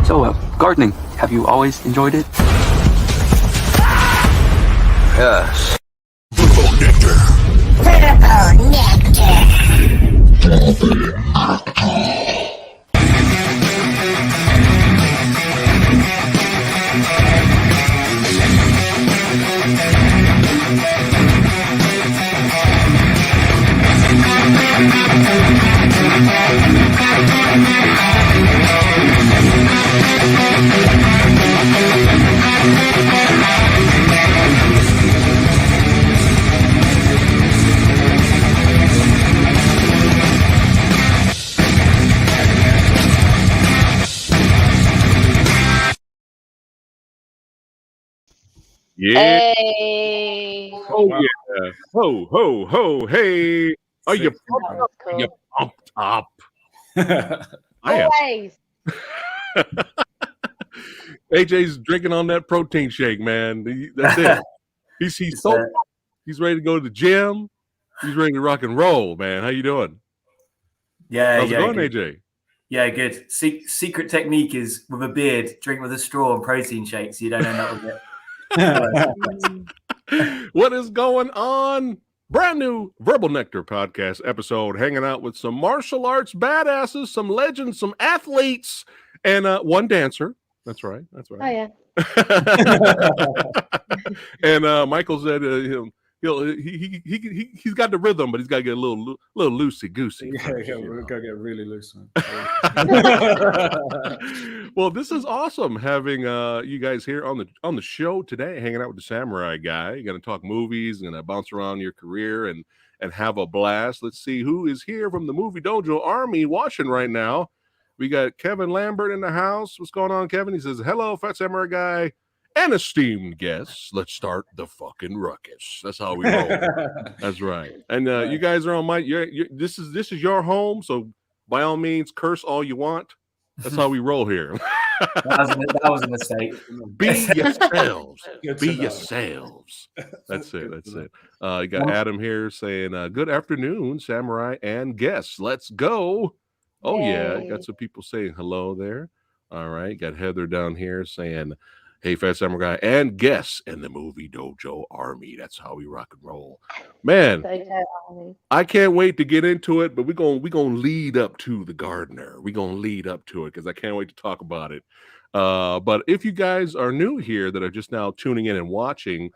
So, gardening, have you always enjoyed it? Yes. Nectar. Yeah. Hey. Oh yeah. Ho ho ho. Hey. Are you pumped That up? was Are you cool. pumped up? I am. Always. AJ's drinking on that protein shake, man. That's it. He's so he's ready to go to the gym. He's ready to rock and roll, man. How you doing? Yeah, How's it going, good. AJ? Yeah, good. Secret technique is with a beard, drink with a straw and protein shakes. So you don't end up with it. What is going on? Brand new Verbal Nectar podcast episode, hanging out with some martial arts badasses, some legends, some athletes, and one dancer. That's right. That's Oh, right. yeah. And Michael said he's got the rhythm, but he's got to get a little loosey goosey. Yeah, we're gonna get really loose, man. Well, this is awesome having you guys here on the show today, hanging out with the Samurai Guy. You're gonna talk movies, gonna bounce around your career and have a blast. Let's see who is here from the Movie Dojo Army watching right now. We got Kevin Lambert in the house. What's going on, Kevin? He says, hello, PhatSamuraiGuy and esteemed guests. Let's start the fucking ruckus. That's how we roll. That's right. And you guys are on my. This is your home, so by all means, curse all you want. That's how we roll here. That was a mistake. Be yourselves. Be yourselves. That's it. That's it. You got Adam here saying, good afternoon, Samurai and guests. Let's go. Oh, yeah. Yay. Got some people saying hello there. All right. Got Heather down here saying, hey, PhatSamuraiGuy and guests in the Movie Dojo Army. That's how we rock and roll. Man, I can't wait to get into it, but we're gonna lead up to the gardener. We're gonna lead up to it because I can't wait to talk about it. But if you guys are new here that are just now tuning in and watching,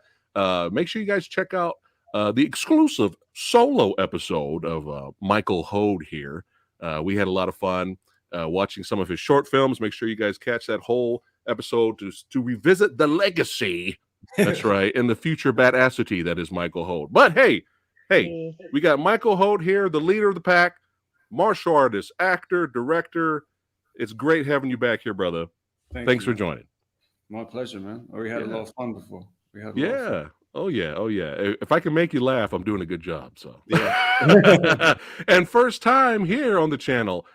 make sure you guys check out the exclusive solo episode of Michael Hoad here. We had a lot of fun watching some of his short films. Make sure you guys catch that whole episode to revisit the legacy. That's right, and the future badassity that is Michael Hoad. But hey, we got Michael Hoad here, the leader of the pack, martial artist, actor, director. It's great having you back here, brother. Thanks for joining. My pleasure, man. We had a lot of fun before. We had Oh yeah. If I can make you laugh, I'm doing a good job. So yeah. And first time here on the channel,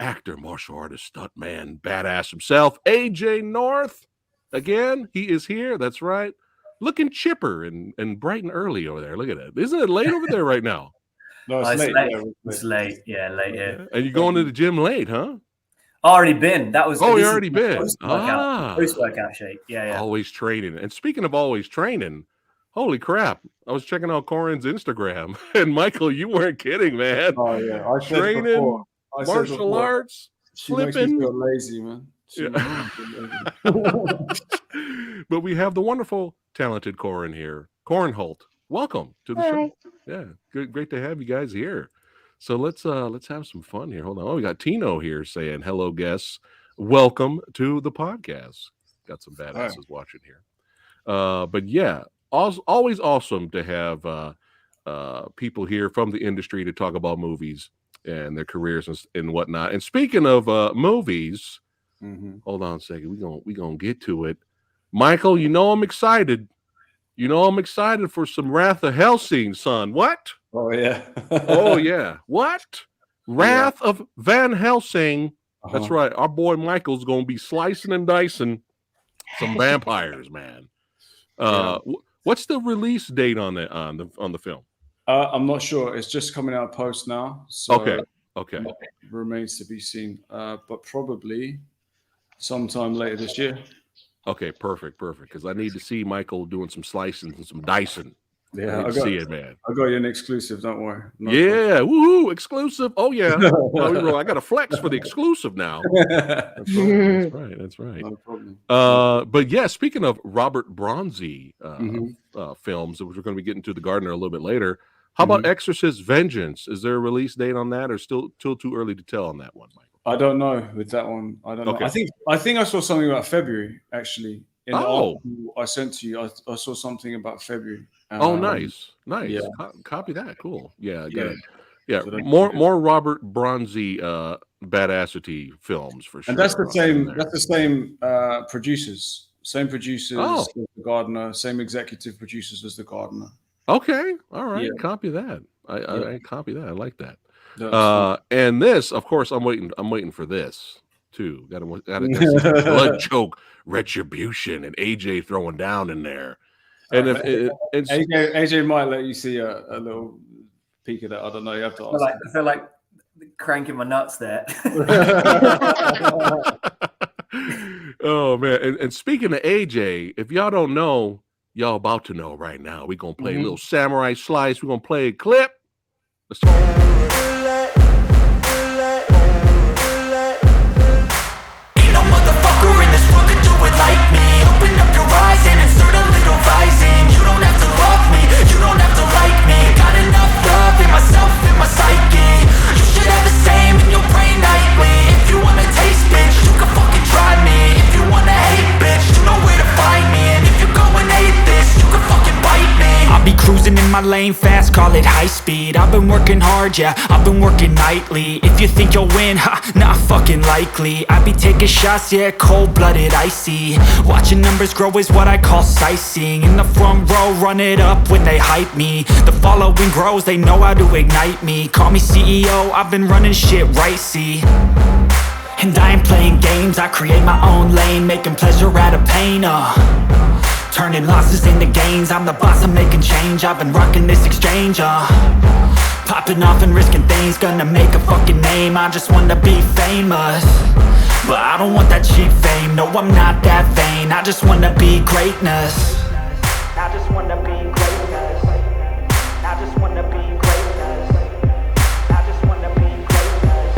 actor, martial artist, stunt man, badass himself, AJ North. Again, he is here. That's right. Looking chipper and bright and early over there. Look at that. Isn't it late over there right now? No, it's late. It's late. Yeah, late. Yeah. And you're going to the gym late, huh? Already been. That was. Oh, you already been. Post-workout shake. Yeah. Always training. And speaking of always training, holy crap! I was checking out Corin's Instagram, and Michael, you weren't kidding, man. Oh yeah, I said training, before, martial arts, she flipping. makes me feel lazy, man. But we have the wonderful, talented Corin here. Corinne Holt, welcome to the show. Yeah, great to have you guys here. So let's have some fun here. Hold on. Oh, we got Tino here saying hello, guests. Welcome to the podcast. Got some badasses watching here. But yeah, always awesome to have people here from the industry to talk about movies and their careers and whatnot. And speaking of movies, hold on a second. We gonna get to it. Michael, you know I'm excited. You know I'm excited for some Wrath of Helsing, son. What? Oh yeah. Oh yeah. What? Wrath of Van Helsing. That's right. Our boy Michael's gonna be slicing and dicing some vampires, man. What's the release date on the film? I'm not sure. It's just coming out post now. So okay. Remains to be seen. But probably sometime later this year. Okay, perfect. Because I need to see Michael doing some slicing and some dicing. Yeah, I see it, man. I got you an exclusive. Don't worry. Yeah, woohoo, exclusive. Oh yeah, how we roll. I got a flex for the exclusive now. That's right. That's right. No problem. But yeah, speaking of Robert Bronzy films, which we're going to be getting to the Gardener a little bit later. How about Exorcist Vengeance? Is there a release date on that, or still too early to tell on that one, Michael? I don't know with that one. I don't know. I think I saw something about February actually. In the article I sent to you, I saw something about February. Nice. Yeah. Copy that. Cool. Yeah, good. Yeah. So more Robert Bronzy badassity films for sure. And that's the same. That's the same producers. Same producers as the Gardener. Same executive producers as the Gardener. Okay. All right. Yeah. Copy that. I copy that. I like that. And this, of course, I'm waiting for this too. Got to blood choke, retribution, and AJ throwing down in there. And AJ might let you see a little peek of that. I don't know. You have to ask. I feel like cranking my nuts there. Oh man! And speaking of AJ, if y'all don't know, y'all about to know right now. We're gonna play a little samurai slice. We're gonna play a clip. Let's like me, open up your eyes and insert a little rising. You don't have to love me, you don't have to like me. Got enough love in myself, in my psyche. You should have the same in your brain nightly. If you wanna taste, bitch, you can fucking try me. If you wanna hate, bitch, you know where to find me. And if you go and hate this, you can fucking bite me. I'll be cruising in my lane fast, call it high speed. I've been working hard, yeah, I've been working nightly. If you think you'll win, not fucking likely. I be taking shots, yeah, cold-blooded, icy. Watching numbers grow is what I call sightseeing. In the front row, run it up when they hype me. The following grows, they know how to ignite me. Call me CEO, I've been running shit right, see. And I ain't playing games, I create my own lane. Making pleasure out of pain, turning losses into gains. I'm the boss, I'm making change. I've been rocking this exchange, popping off and risking things. Gonna make a fucking name, I just wanna be famous. But I don't want that cheap fame, no I'm not that vain. I just wanna be greatness. I just wanna be greatness. I just wanna be greatness. I just wanna be greatness.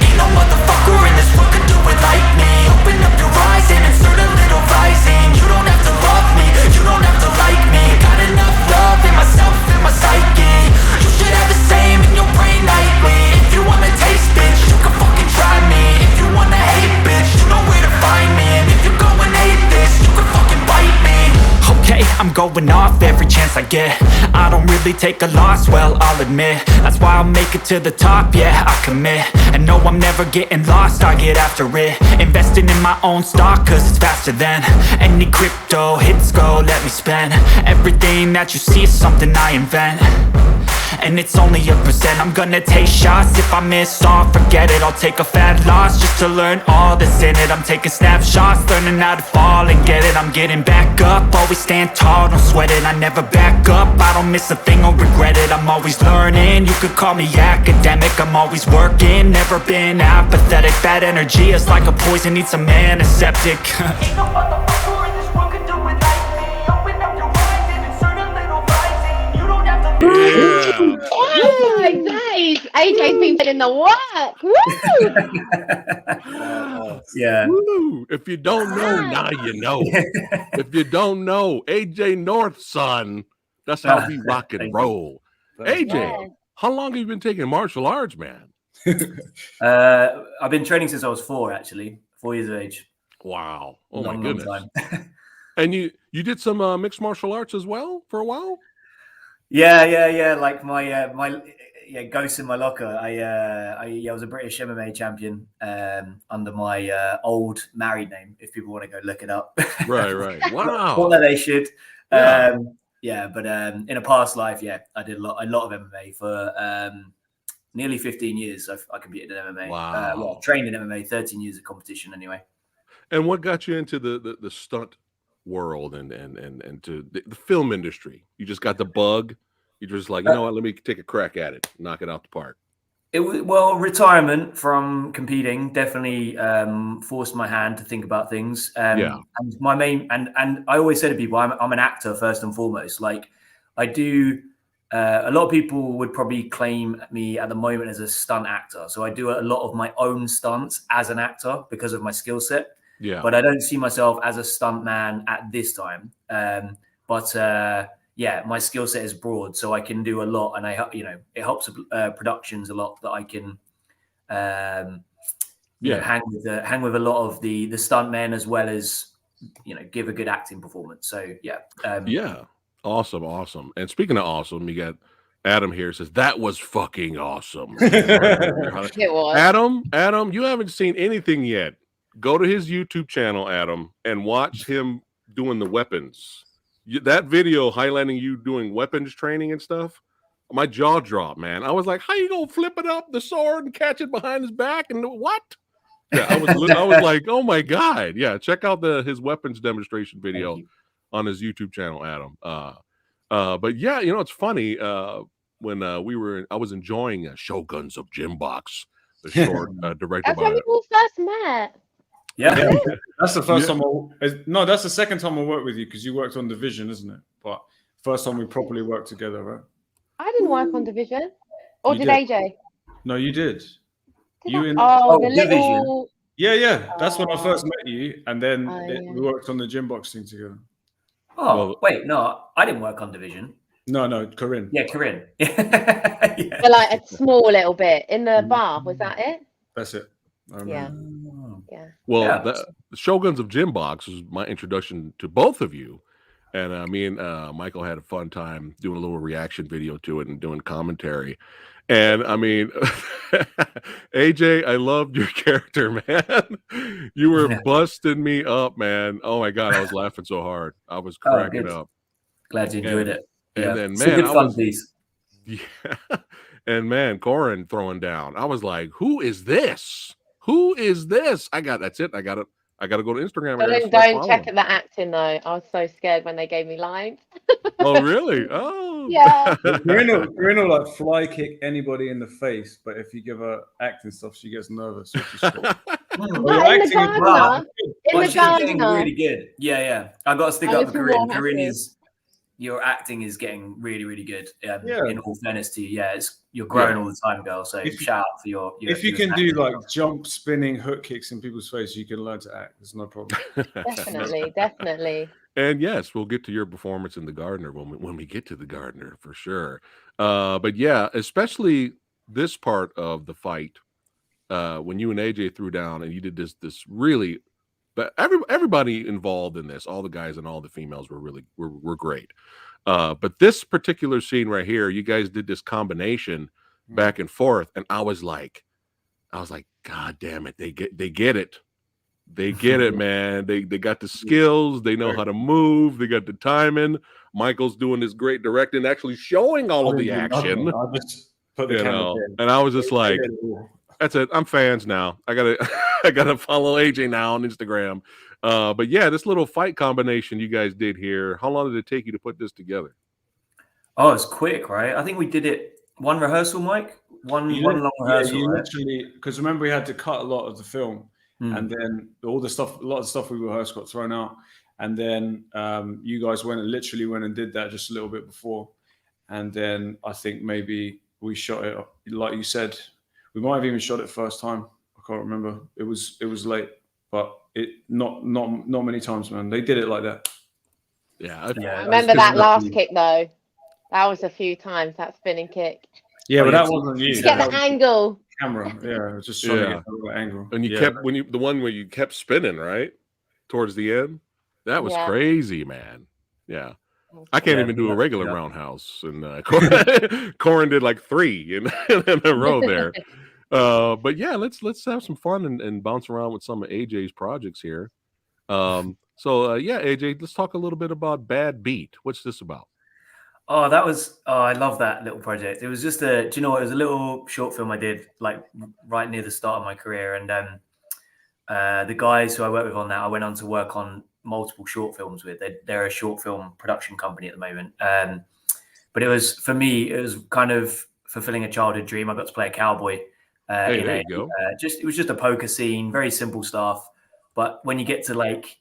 Ain't no motherfucker in this world could do it like me. Open up your eyes and insert a little rising. You don't have to love me, you don't have to like me. Got enough love in myself, in my psyche. You should have the same in your brain nightly. If you wanna taste, bitch, you can fucking try me. If you wanna hate, bitch, you know where to find me. And if you go and hate this, you can fucking bite me. Okay, I'm going off every chance I get. I don't really take a loss, well, I'll admit. That's why I'll make it to the top, yeah, I commit. And no, I'm never getting lost, I get after it. Investing in my own stock, cause it's faster than any crypto hits go, let me spend. Everything that you see is something I invent. And it's only a percent. I'm gonna take shots. If I miss all, forget it. I'll take a fat loss just to learn all that's in it. I'm taking snapshots, learning how to fall and get it. I'm getting back up, always stand tall, don't sweat it. I never back up, I don't miss a thing or regret it. I'm always learning, you could call me academic. I'm always working, never been apathetic. Bad energy is like a poison, needs some antiseptic. Ain't no motherfucker in this world could do it like me. Open up your eyes and insert a little rising. You don't have to Oh, nice. AJ's been putting the work. Woo! Yeah. Woo. If you don't know, now you know. If you don't know, AJ North's son, that's how we rock and roll. AJ, how long have you been taking martial arts, man? I've been training since I was 4, actually. 4 years of age. Wow. Oh, long, my goodness. long time. And you did some mixed martial arts as well for a while? Yeah. Like my ghost in my locker. I was a British MMA champion under my old married name. If people want to go look it up. Right. Wow. Not that they should. Yeah. But in a past life, I did a lot of MMA for nearly 15 years. I competed in MMA. Wow. Trained in MMA, 13 years of competition anyway. And what got you into the stunt world and to the film industry? You just got the bug. You're just like, you know what, let me take a crack at it, knock it out the park. Well, retirement from competing definitely forced my hand to think about things. And my main and I always say to people, I'm an actor first and foremost. Like I do. A lot of people would probably claim me at the moment as a stunt actor. So I do a lot of my own stunts as an actor because of my skill set. Yeah. But I don't see myself as a stunt man at this time. Yeah, my skill set is broad, so I can do a lot, and it helps productions a lot that I can, hang with a lot of the stunt men as well as give a good acting performance. So yeah, awesome. And speaking of awesome, you got Adam here says that was fucking awesome. It was. Adam, you haven't seen anything yet. Go to his YouTube channel, Adam, and watch him doing the weapons. That video highlighting you doing weapons training and stuff, my jaw dropped, man. I was like, how you gonna flip it up the sword and catch it behind his back and what? Yeah, I was like, oh my God. Yeah, check out his weapons demonstration video on his YouTube channel, Adam. But yeah, it's funny. When I was enjoying Shoguns of Gymbox, the short directed That's when we all first met. Yeah, that's the first time. No, that's the second time I worked with you because you worked on Division, isn't it? But first time we properly worked together, right? I didn't work on Division, or did AJ? No, you did. The Division. little. Yeah. That's when I first met you, and then we worked on the Gymbox thing together. Oh, wait, no, I didn't work on Division. No, Corinne. Yeah, Corinne. But like a small little bit in the bar. Was that it? That's it. Yeah. Well, the Shoguns of Gymbox was my introduction to both of you, and me and Michael had a fun time doing a little reaction video to it and doing commentary. And I mean, AJ, I loved your character, man. You were busting me up, man. Oh my God, I was laughing so hard. I was cracking up. Glad you enjoyed it. And then, man, good fun piece. Yeah. And man, Corin throwing down. I was like, who is this? Who is this? That's it. I gotta go to Instagram. Don't check the acting though. I was so scared when they gave me lines. Oh really? Oh yeah. Corinne will like fly kick anybody in the face, but if you give her acting stuff, she gets nervous. Which is cool. She's getting really good. Yeah. I got to stick up for Corinne. Corinne your acting is getting really, really good. In all fairness to you, you're growing all the time, girl. So shout out for your if you can do like jump, spinning, hook kicks in people's face, you can learn to act. There's no problem. Definitely. And yes, we'll get to your performance in the Gardener when we get to the Gardener for sure. But yeah, especially this part of the fight when you and AJ threw down and you did this really. But everybody involved in this, all the guys and all the females were great. But this particular scene right here, you guys did this combination back and forth, and I was like, God damn it, they get it. They get it, man. They got the skills, they know how to move, they got the timing. Michael's doing this great directing, actually showing all of the action. I just put the camera in. And I was just like, that's it. I'm fans now. I gotta follow AJ now on Instagram. But yeah, this little fight combination you guys did here. How long did it take you to put this together? Oh, it's quick, right? I think we did it one rehearsal, Mike. One long rehearsal. Yeah, literally, because remember we had to cut a lot of the film, and then a lot of the stuff we rehearsed got thrown out, and then you guys went and did that just a little bit before, and then I think maybe we shot it like you said. We might have even shot it first time. I can't remember. It was late, but not many times, man. They did it like that. Yeah. I remember that last kick though. That was a few times, that spinning kick. Yeah, but that wasn't you. To get the angle. Camera. Yeah, just trying to get the right angle. And you kept the one where you kept spinning, right? Towards the end. That was crazy, man. Yeah. I can't even do a regular roundhouse, and Corin did like 3 in a row there. But yeah, let's have some fun and bounce around with some of AJ's projects here. So AJ, let's talk a little bit about Bad Beat. What's this about? I love that little project. It was just it was a little short film I did like right near the start of my career, and the guys who I worked with on that, I went on to work on multiple short films with. They're a short film production company at the moment. But it was, for me, it was kind of fulfilling a childhood dream. I got to play a cowboy. Hey, there you go. It was just a poker scene, very simple stuff. But when you get to like,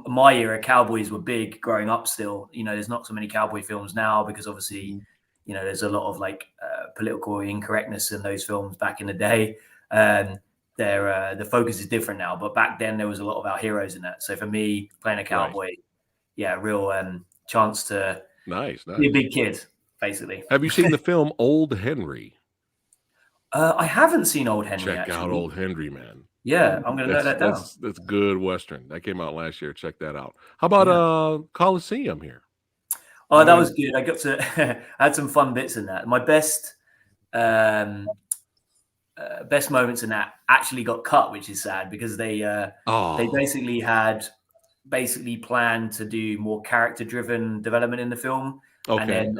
my era, cowboys were big growing up still. There's not so many cowboy films now because obviously, there's a lot of like political incorrectness in those films back in the day. The focus is different now, but back then there was a lot of our heroes in that. So for me, playing a cowboy, real chance to be a big kid, basically. Have you seen the film Old Henry? I haven't seen Old Henry. Check out Old Henry, man. Yeah, I'm going to note that down. That's good Western. That came out last year. Check that out. How about Coliseum here? Oh, that was good. I got to I had some fun bits in that. My best moments in that actually got cut, which is sad because they basically planned to do more character-driven development in the film, and then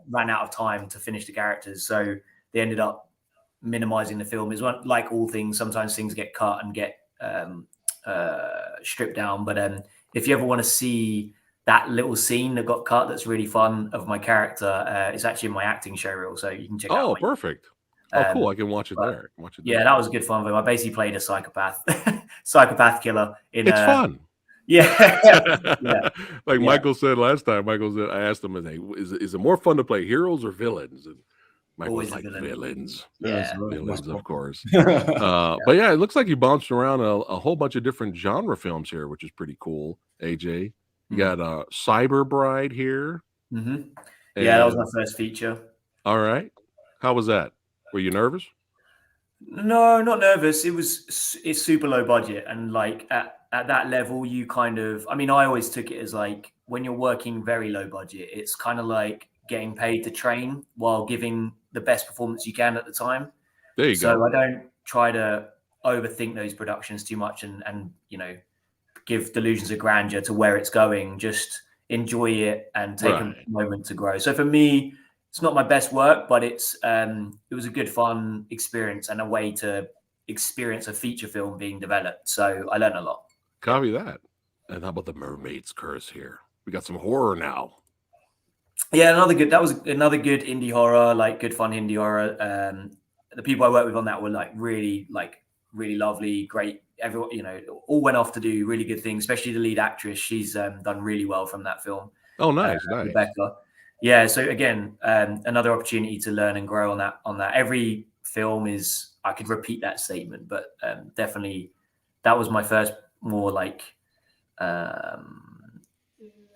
ran out of time to finish the characters. So they ended up minimizing the film. Is like all things, sometimes things get cut and get stripped down. But if you ever want to see that little scene that got cut, that's really fun of my character, it's actually in my acting show reel, so you can check it out. Oh, perfect. Cool. I can watch it there. Yeah, that was a good fun. I basically played a psychopath killer. It's fun. Yeah. Like Michael said last time. I asked him, is it more fun to play heroes or villains? And Michael was like, villains. Yeah, villains, of course. But yeah, it looks like you bounced around a whole bunch of different genre films here, which is pretty cool. AJ, you got Cyber Bride here. Mm-hmm. Yeah, that was my first feature. All right. How was that? Were you nervous? No, not nervous. It's super low budget, and like at that level, you kind of. I mean, I always took it as like when you're working very low budget, it's kind of like getting paid to train while giving the best performance you can at the time. There you go. So I don't try to overthink those productions too much and give delusions of grandeur to where it's going. Just enjoy it and take a moment to grow. So for me, it's not my best work, but it was a good fun experience and a way to experience a feature film being developed. So I learned a lot. Copy that. And how about The Mermaid's Curse here? We got some horror now. Yeah, that was another good indie horror, like good fun indie horror. The people I worked with on that were really lovely, great. Everyone, all went off to do really good things, especially the lead actress. She's done really well from that film. Oh, nice. Rebecca. Yeah, so again, another opportunity to learn and grow on that. Every film is, I could repeat that statement, but definitely that was my first more like a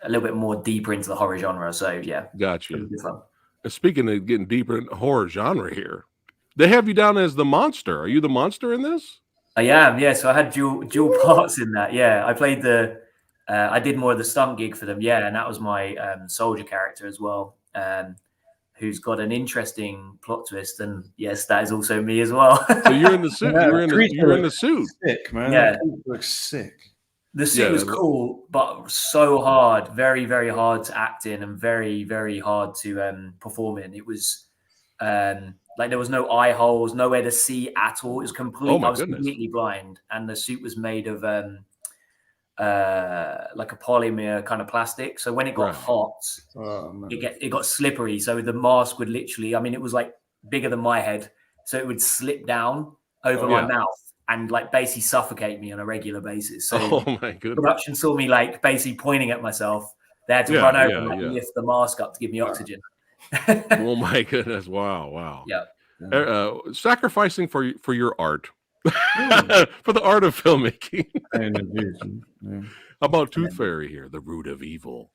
little bit more deeper into the horror genre. So yeah. Got you. Speaking of getting deeper in the horror genre here, they have you down as the monster. Are you the monster in this? I am, yeah. So I had dual parts in that. Yeah, I played I did more of the stunt gig for them. Yeah, and that was my soldier character as well, who's got an interesting plot twist. And yes, that is also me as well. So you're in the suit. You're in the suit. Sick, man. Yeah, it looks sick. The suit was cool, but so hard, very, very hard to act in, and very, very hard to perform in. It was like there was no eye holes, nowhere to see at all. It was complete. I was completely blind, and the suit was made of like a polymer kind of plastic. So when it got hot, it got slippery. So the mask would literally, I mean, it was like bigger than my head, so it would slip down over my mouth and like basically suffocate me on a regular basis. So my goodness. Production saw me like basically pointing at myself. They had to run over and lift the mask up to give me oxygen. Oh my goodness! Wow. Yeah. Sacrificing for your art, for the art of filmmaking. How about Tooth Fairy here, the root of evil?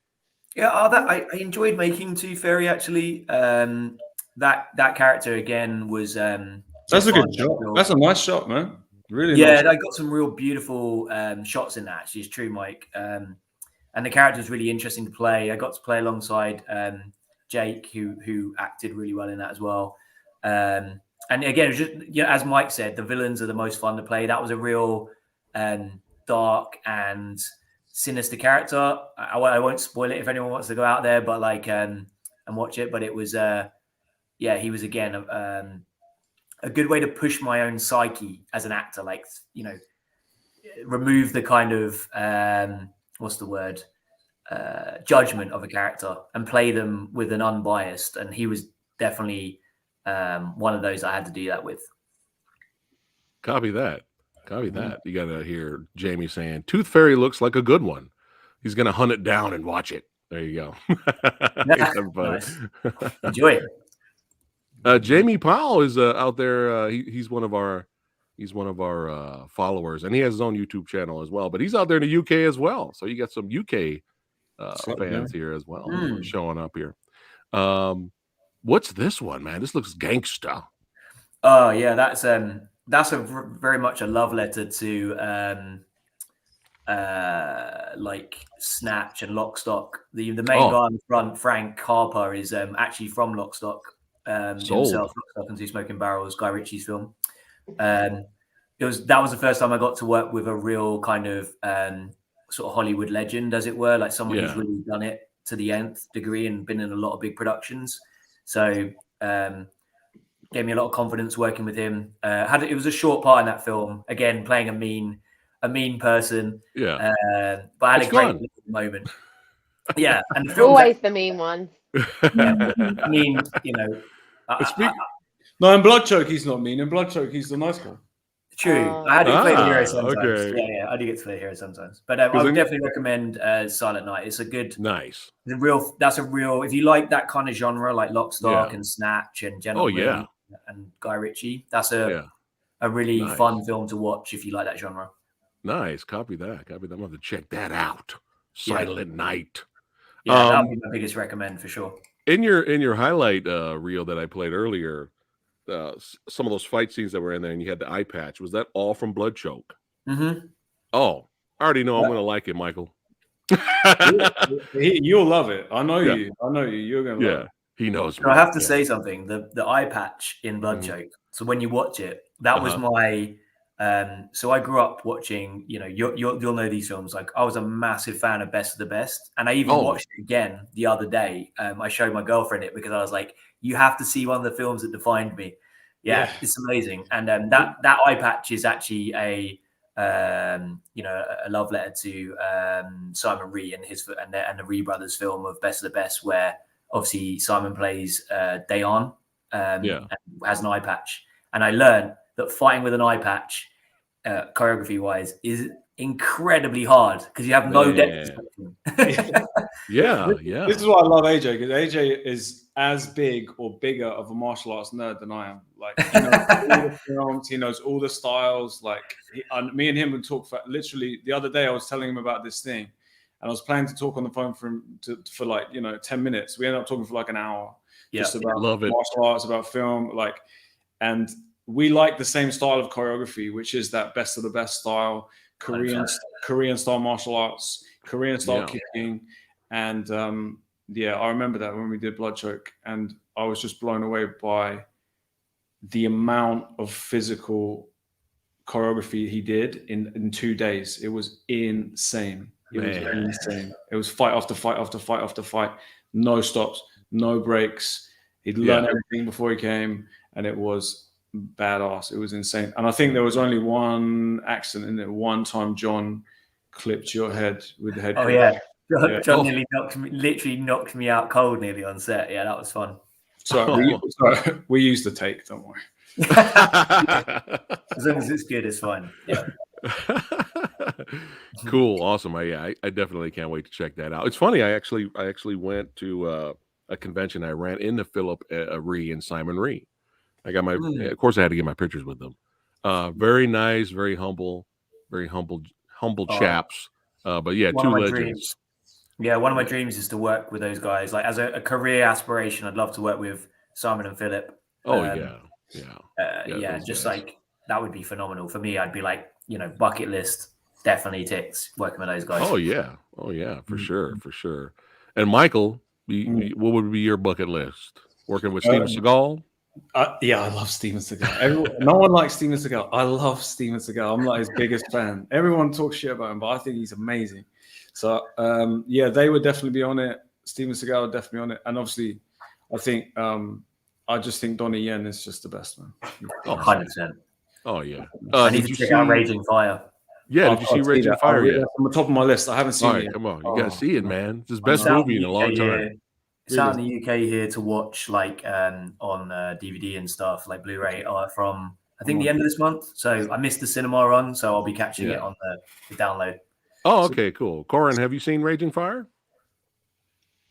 Yeah, I enjoyed making Tooth Fairy actually. That character again was. That's a good shot. That's a nice shot, man. Really. Yeah, nice. I got some real beautiful shots in that. Actually, it's true, Mike. And the character was really interesting to play. I got to play alongside Jake, who acted really well in that as well. And again, it was just, as Mike said, the villains are the most fun to play. That was a real dark and sinister character. I won't spoil it if anyone wants to go out there, but like and watch it. But it was he was again a good way to push my own psyche as an actor. Like remove the kind of what's the word judgment of a character and play them with an unbiased. And he was definitely one of those I had to do that with. Copy that. Copy that. You got to hear Jamie saying, Tooth Fairy looks like a good one. He's going to hunt it down and watch it. There you go. Nice. Enjoy it. Jamie Powell is out there. He's one of our followers, and he has his own YouTube channel as well. But he's out there in the UK as well. So you got some UK fans here as well showing up here. What's this one, man? This looks gangsta. Oh yeah, that's very much a love letter to like Snatch and Lock Stock. The main guy on the front, Frank Harper, is actually from Lock Stock himself. Lock Stock and Two Smoking Barrels, Guy Ritchie's film. That was the first time I got to work with a real kind of sort of Hollywood legend, as it were, like someone who's really done it to the nth degree and been in a lot of big productions. So gave me a lot of confidence working with him. It was a short part in that film, again playing a mean person. Yeah, but I had a great moment. Yeah, and the always the mean one. Yeah, I mean, you know. No, in Bloodchoke he's not mean. In Bloodchoke he's the nice guy. True. I had to play the hero sometimes. Okay. Yeah, I do get to play the hero sometimes. But I would definitely recommend Silent Night. It's a good, nice. That's a real. If you like that kind of genre, like Lock, Stock, and Snatch, and Gentleman, and Guy Ritchie, that's a really fun film to watch if you like that genre. Nice. Copy that. I'm going to check that out. Silent Night. Yeah, that would be my biggest recommend for sure. In your highlight reel that I played earlier, some of those fight scenes that were in there, and you had the eye patch. Was that all from Bloodchoke? Mm-hmm. Oh, I already know I'm going to like it, Michael. You'll love it. I know you. I know you. You're going to love it. He knows me. So I have to say something. The eye patch in Bloodchoke. So when you watch it, that was my. So I grew up watching. You know, you'll know these films. Like I was a massive fan of Best of the Best, and I even watched it again the other day. I showed my girlfriend it because I was like, "You have to see one of the films that defined me." Yeah. It's amazing, and that eye patch is actually a love letter to Simon Rhee and the Rhee brothers film of Best of the Best, where obviously Simon plays Dayon and has an eye patch, and I learned that fighting with an eye patch, choreography wise, is incredibly hard because you have no depth. This is why I love AJ, because AJ is as big or bigger of a martial arts nerd than I am. Like he knows all the films, he knows all the styles. Like me and him would talk for literally the other day. I was telling him about this thing, and I was planning to talk on the phone for like 10 minutes. We ended up talking for like an hour, just about martial arts, about film, and we like the same style of choreography, which is that Best of the Best style, Korean style martial arts, Korean style kicking. And I remember that when we did Bloodchoke, and I was just blown away by the amount of physical choreography he did in 2 days. It was insane. It was insane. It was fight after fight after fight after fight. No stops, no breaks. He'd learned everything before he came, and it was badass. It was insane. And I think there was only one accident in it. One time John clipped your head with the head. Oh yeah. John nearly literally knocked me out cold nearly on set. Yeah, that was fun. We used the take, don't worry. As long as it's good, it's fine. Yeah. Cool, awesome. I definitely can't wait to check that out. It's funny. I actually went to a convention. I ran into Philip Rhee and Simon Rhee. I got my. Of course, I had to get my pictures with them. Very nice, very humble chaps. But yeah, two legends. Dreams. Yeah, one of my dreams is to work with those guys. Like as a career aspiration, I'd love to work with Simon and Philip. Just like that would be phenomenal for me. I'd be like, bucket list definitely ticks working with those guys. Oh yeah, for sure. And Michael, what would be your bucket list? Working with Steven Seagal? I love Steven Seagal. No one likes Steven Seagal. I love Steven Seagal. I'm like his biggest fan. Everyone talks shit about him, but I think he's amazing. So they would definitely be on it. Steven Seagal would definitely be on it. And obviously, I think I just think Donnie Yen is just the best, man. 100%. Oh yeah. I need to check out Raging Fire. Yeah, did you see Raging Fire yet? On the top of my list. I haven't seen it. Come on, you gotta see it, man. It's his best movie in a long time. It's out in the UK here to watch, like on DVD and stuff, like Blu-ray, from I think the end of this month. So I missed the cinema run, so I'll be catching it on the download. Oh, okay, cool. Corin, have you seen Raging Fire?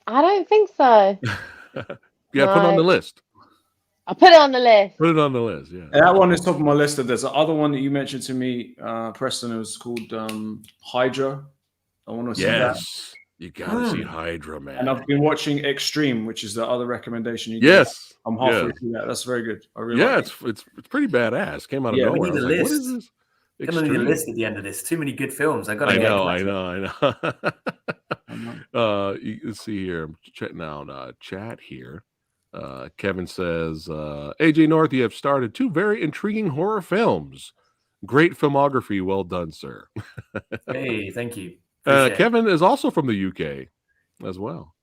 I don't think so. Yeah, put it on the list. I'll put it on the list. Put it on the list, yeah. That one is top of my list. There's the other one that you mentioned to me, Preston. It was called Hydra. I want to see that. Yes, you gotta see Hydra, man. And I've been watching Extreme, which is the other recommendation you gave. Yes, I'm halfway through that. That's very good. I really like it's pretty badass. Came out of We nowhere. need a Like, list. what is this? Gonna need a list at the end of this. Too many good films. I know. Let's see here. I'm checking out chat here. Kevin says, AJ North, you have started 2 very intriguing horror films. Great filmography. Well done, sir. Hey, thank you. Kevin is also from the UK as well.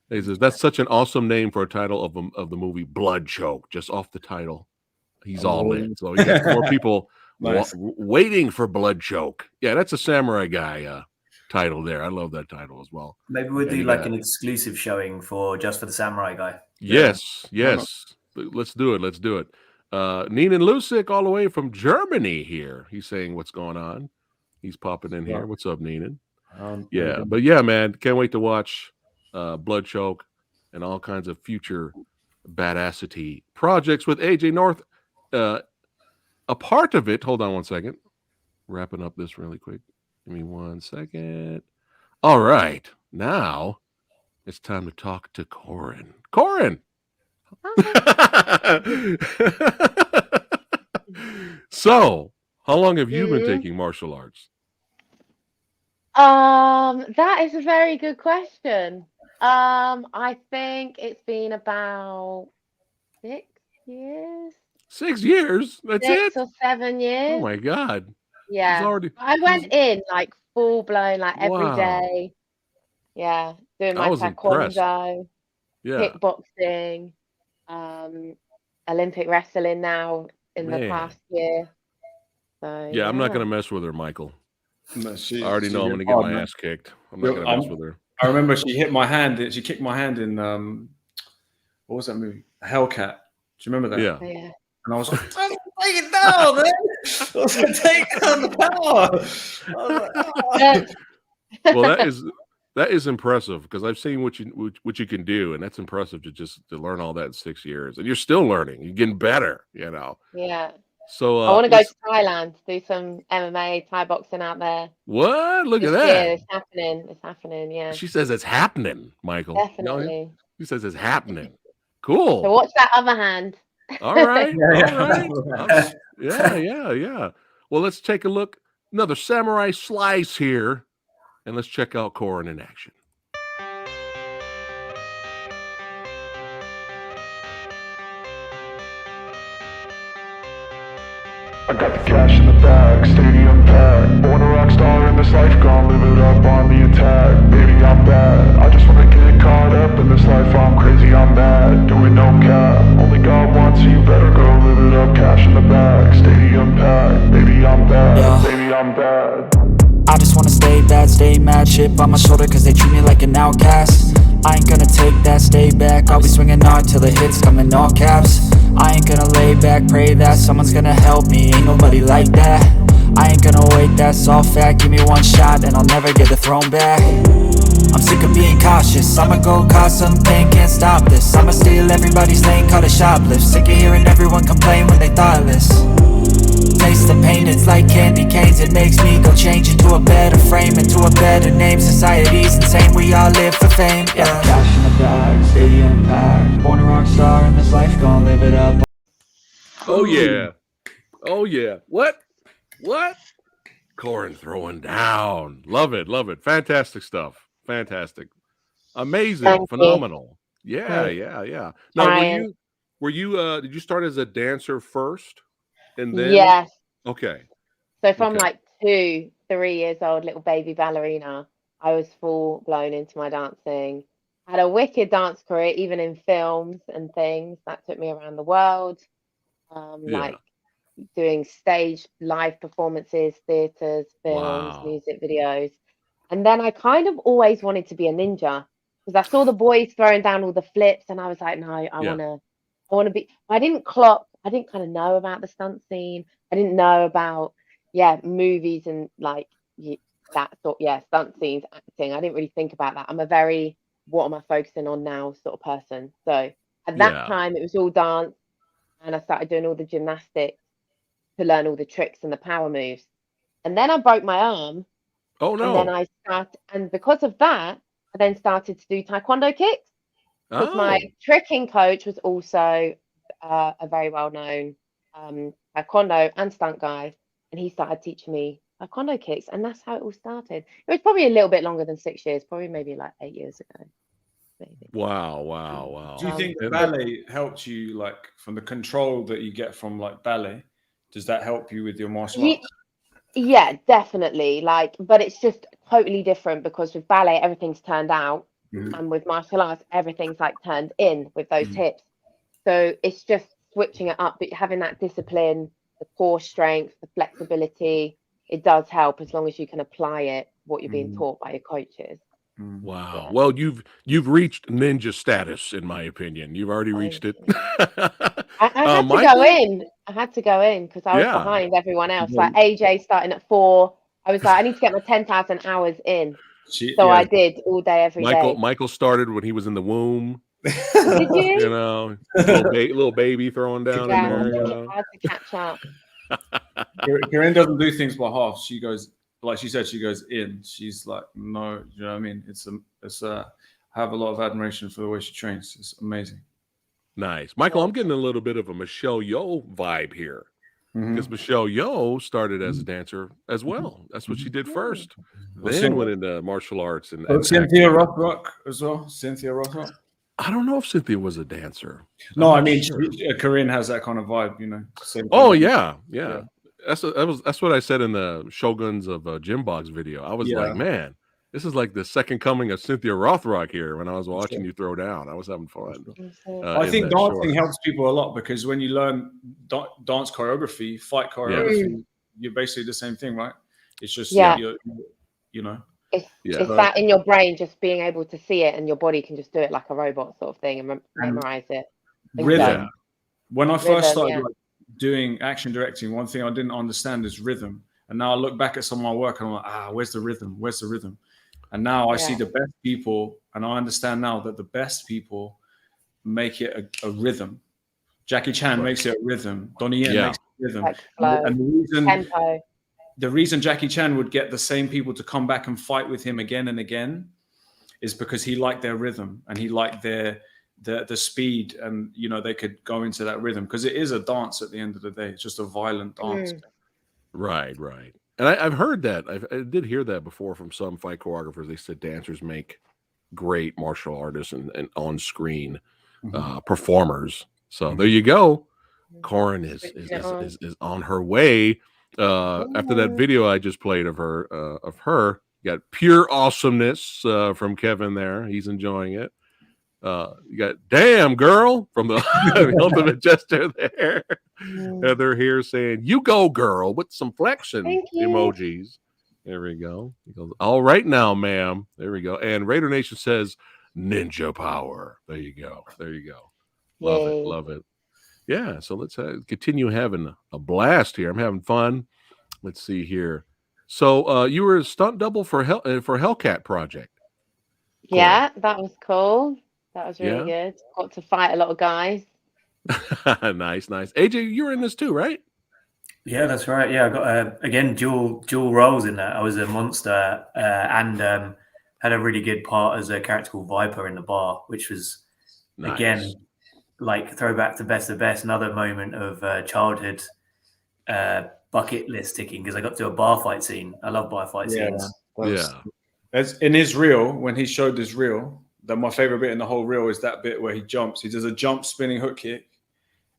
He says, that's such an awesome name for a title of the movie Blood Choke. Just off the title, he's all in. So he got more people waiting for Blood Choke. Yeah, that's a Samurai Guy title there. I love that title as well. Maybe we'll do like an exclusive showing just for the Samurai Guy. Yes. Let's do it. Neenan Lusick all the way from Germany here. He's saying what's going on. He's popping in here. What's up, Neenan? But yeah, man, can't wait to watch Blood Choke and all kinds of future badassity projects with AJ North. A part of it, hold on one second. Wrapping up this really quick. Give me 1 second. All right. Now it's time to talk to Corin. Corin! So, how long have you been taking martial arts? That is a very good question. I think it's been about 6 years. 6 years? That's 6 it? or 7 years. Oh my God. Yeah. I went in like full blown, like every day. Yeah. Doing my taekwondo, kickboxing, Olympic wrestling now in the past year. So, yeah, I'm not going to mess with her, Michael. No, I already know I'm going to get my ass kicked. I'm not going to mess with her. I remember she hit my hand. She kicked my hand in, what was that movie? Hellcat. Do you remember that? Yeah. And I was like, take it down, man. I was like, take down the power. I was like, oh. Well, that is impressive because I've seen what you can do, and that's impressive to learn all that in 6 years, and you're still learning. You're getting better, you know. Yeah. So I want to go to Thailand, do some MMA, Thai boxing out there. What? Look at that! Yeah, it's happening. It's happening. Yeah. She says it's happening, Michael. Definitely. You know, she says it's happening. Cool. So watch that other hand. All right. All right. Yeah. Well, let's take a look. Another samurai slice here, and let's check out Corin in action. I got the cash in the bag, stadium packed. Born a rock star in this life, gon' live it up on the attack. Baby, I'm bad, I just wanna get caught up in this life. I'm crazy, I'm mad, doing no cap. Only God wants you, better go live it up. Cash in the bag, stadium packed. Baby, I'm bad, baby, I'm bad. I just wanna stay bad, stay mad. Chip on my shoulder cause they treat me like an outcast. I ain't gonna take that, stay back. I'll be swinging hard till the hits come in all caps. I ain't gonna lay back, pray that someone's gonna help me. Ain't nobody like that. I ain't gonna wait, that's all fact. Give me one shot and I'll never get the throne back. I'm sick of being cautious, I'ma go cause some pain, can't stop this. I'ma steal everybody's lane, call it shoplift. Sick of hearing everyone complain when they thoughtless. Taste the pain, it's like candy canes. It makes me go change into a better frame, into a better name. Society's insane, we all live for fame, yeah. Cash in the bag, stadium packed. Born a rock star in this life, gonna live it up. Oh yeah. Oh yeah. What? Corin throwing down. Love it. Fantastic stuff. Fantastic. Amazing. Phenomenal. Yeah. Now were you did you start as a dancer first? And then yes. Okay. So from like 2-3 years old, little baby ballerina, I was full blown into my dancing. I had a wicked dance career, even in films and things that took me around the world. Like doing stage live performances, theaters, films, music videos. And then I kind of always wanted to be a ninja. because I saw the boys throwing down all the flips, and I was like, no, I wanna be. I didn't kind of know about the stunt scene. I didn't know about movies and like that sort stunt scenes, acting. I didn't really think about that. I'm a very what am I focusing on now sort of person. So at that time, it was all dance, and I started doing all the gymnastics to learn all the tricks and the power moves. And then I broke my arm. Oh And then no. and because of that, I then started to do taekwondo kicks because my Oh. tricking coach was also a very well-known taekwondo and stunt guy, and he started teaching me taekwondo kicks, and that's how it all started. It was probably a little bit longer than 6 years, probably maybe like 8 years ago, maybe. Wow. Do you think the ballet helped you, like, from the control that you get from like ballet? Does that help you with your martial arts? Yeah, definitely. Like, but it's just totally different because with ballet, everything's turned out, and with martial arts, everything's like turned in with those hips. So it's just switching it up, but having that discipline, the core strength, the flexibility, it does help as long as you can apply it, what you're being taught by your coaches. Wow. Yeah. Well, you've reached ninja status, in my opinion. You've already reached it. I had to Michael? go in. I had to go in because I was behind everyone else. Like AJ starting at 4. I was like, I need to get my 10,000 hours in. So I did all day, every day. Michael started when he was in the womb. Did you? You know, little baby throwing down in there. You know? I had to catch up. Corinne doesn't do things by half. She goes, like she said, she goes in. She's like, no, you know what I mean? I have a lot of admiration for the way she trains. It's amazing. Nice. Michael, I'm getting a little bit of a Michelle Yeoh vibe here. Because Michelle Yeoh started as a dancer as well. That's what she did first. Then went into martial arts and Cynthia Rothrock as well. Cynthia Rothrock. I don't know if Cynthia was a dancer. No, I mean Corinne has that kind of vibe, you know. Yeah. That's what I said in the Shoguns of Gym Box video. I was like, man, this is like the second coming of Cynthia Rothrock here. When I was watching you throw down, I was having fun. I think dancing helps people a lot because when you learn dance choreography, fight choreography, you're basically the same thing, right? It's just you know. It's that in your brain, just being able to see it, and your body can just do it like a robot sort of thing and memorize it. Rhythm. When I first started doing action directing, one thing I didn't understand is rhythm. And now I look back at some of my work and I'm like, where's the rhythm? Where's the rhythm? And now I see the best people, and I understand now that the best people make it a rhythm. Jackie Chan makes it a rhythm. Donnie Yen makes it a rhythm. Like flow, and tempo. The reason Jackie Chan would get the same people to come back and fight with him again and again is because he liked their rhythm and he liked the speed, and you know they could go into that rhythm because it is a dance at the end of the day. It's just a violent dance. Right. And I've heard that. I did hear that before from some fight choreographers. They said dancers make great martial artists and on-screen performers. So there you go. Corin is on her way. After that video I just played of her, got pure awesomeness from Kevin there. He's enjoying it. You got damn girl from the ultimate gesture there. Heather here saying, you go girl, with some flexing emojis. There we go. He goes, all right now, ma'am. There we go. And Raider Nation says ninja power. There you go. Love it. Yeah, so let's continue having a blast here. I'm having fun. Let's see here. So you were a stunt double for Hellcat Project. Cool. Yeah, that was cool. That was really good. Got to fight a lot of guys. Nice. AJ, you're in this too, right? Yeah, that's right. Yeah, I got again dual roles in that. I was a monster and had a really good part as a character called Viper in the bar, which was again like throwback to Best of Best. Another moment of childhood bucket list ticking because I got to a bar fight scene. I love bar fight scenes. As in his reel, when he showed his reel, that my favorite bit in the whole reel is that bit where he jumps. He does a jump spinning hook kick,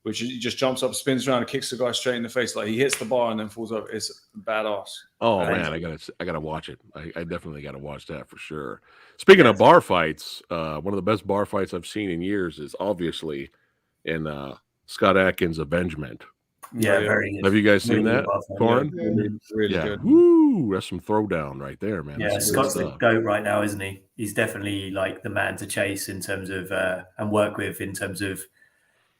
which he just jumps up, spins around, and kicks the guy straight in the face. Like he hits the bar and then falls over. It's badass. Oh man, I gotta watch it. I definitely gotta watch that for sure. Speaking of bar fights, one of the best bar fights I've seen in years is obviously in Scott Adkins' Avengement. Yeah, very good. Have you guys seen Really that, well done. Corin? Really Yeah. good. Woo! That's some throwdown right there, man. Yeah, That's good Scott's the stuff. GOAT right now, isn't he? He's definitely like the man to chase in terms of and work with in terms of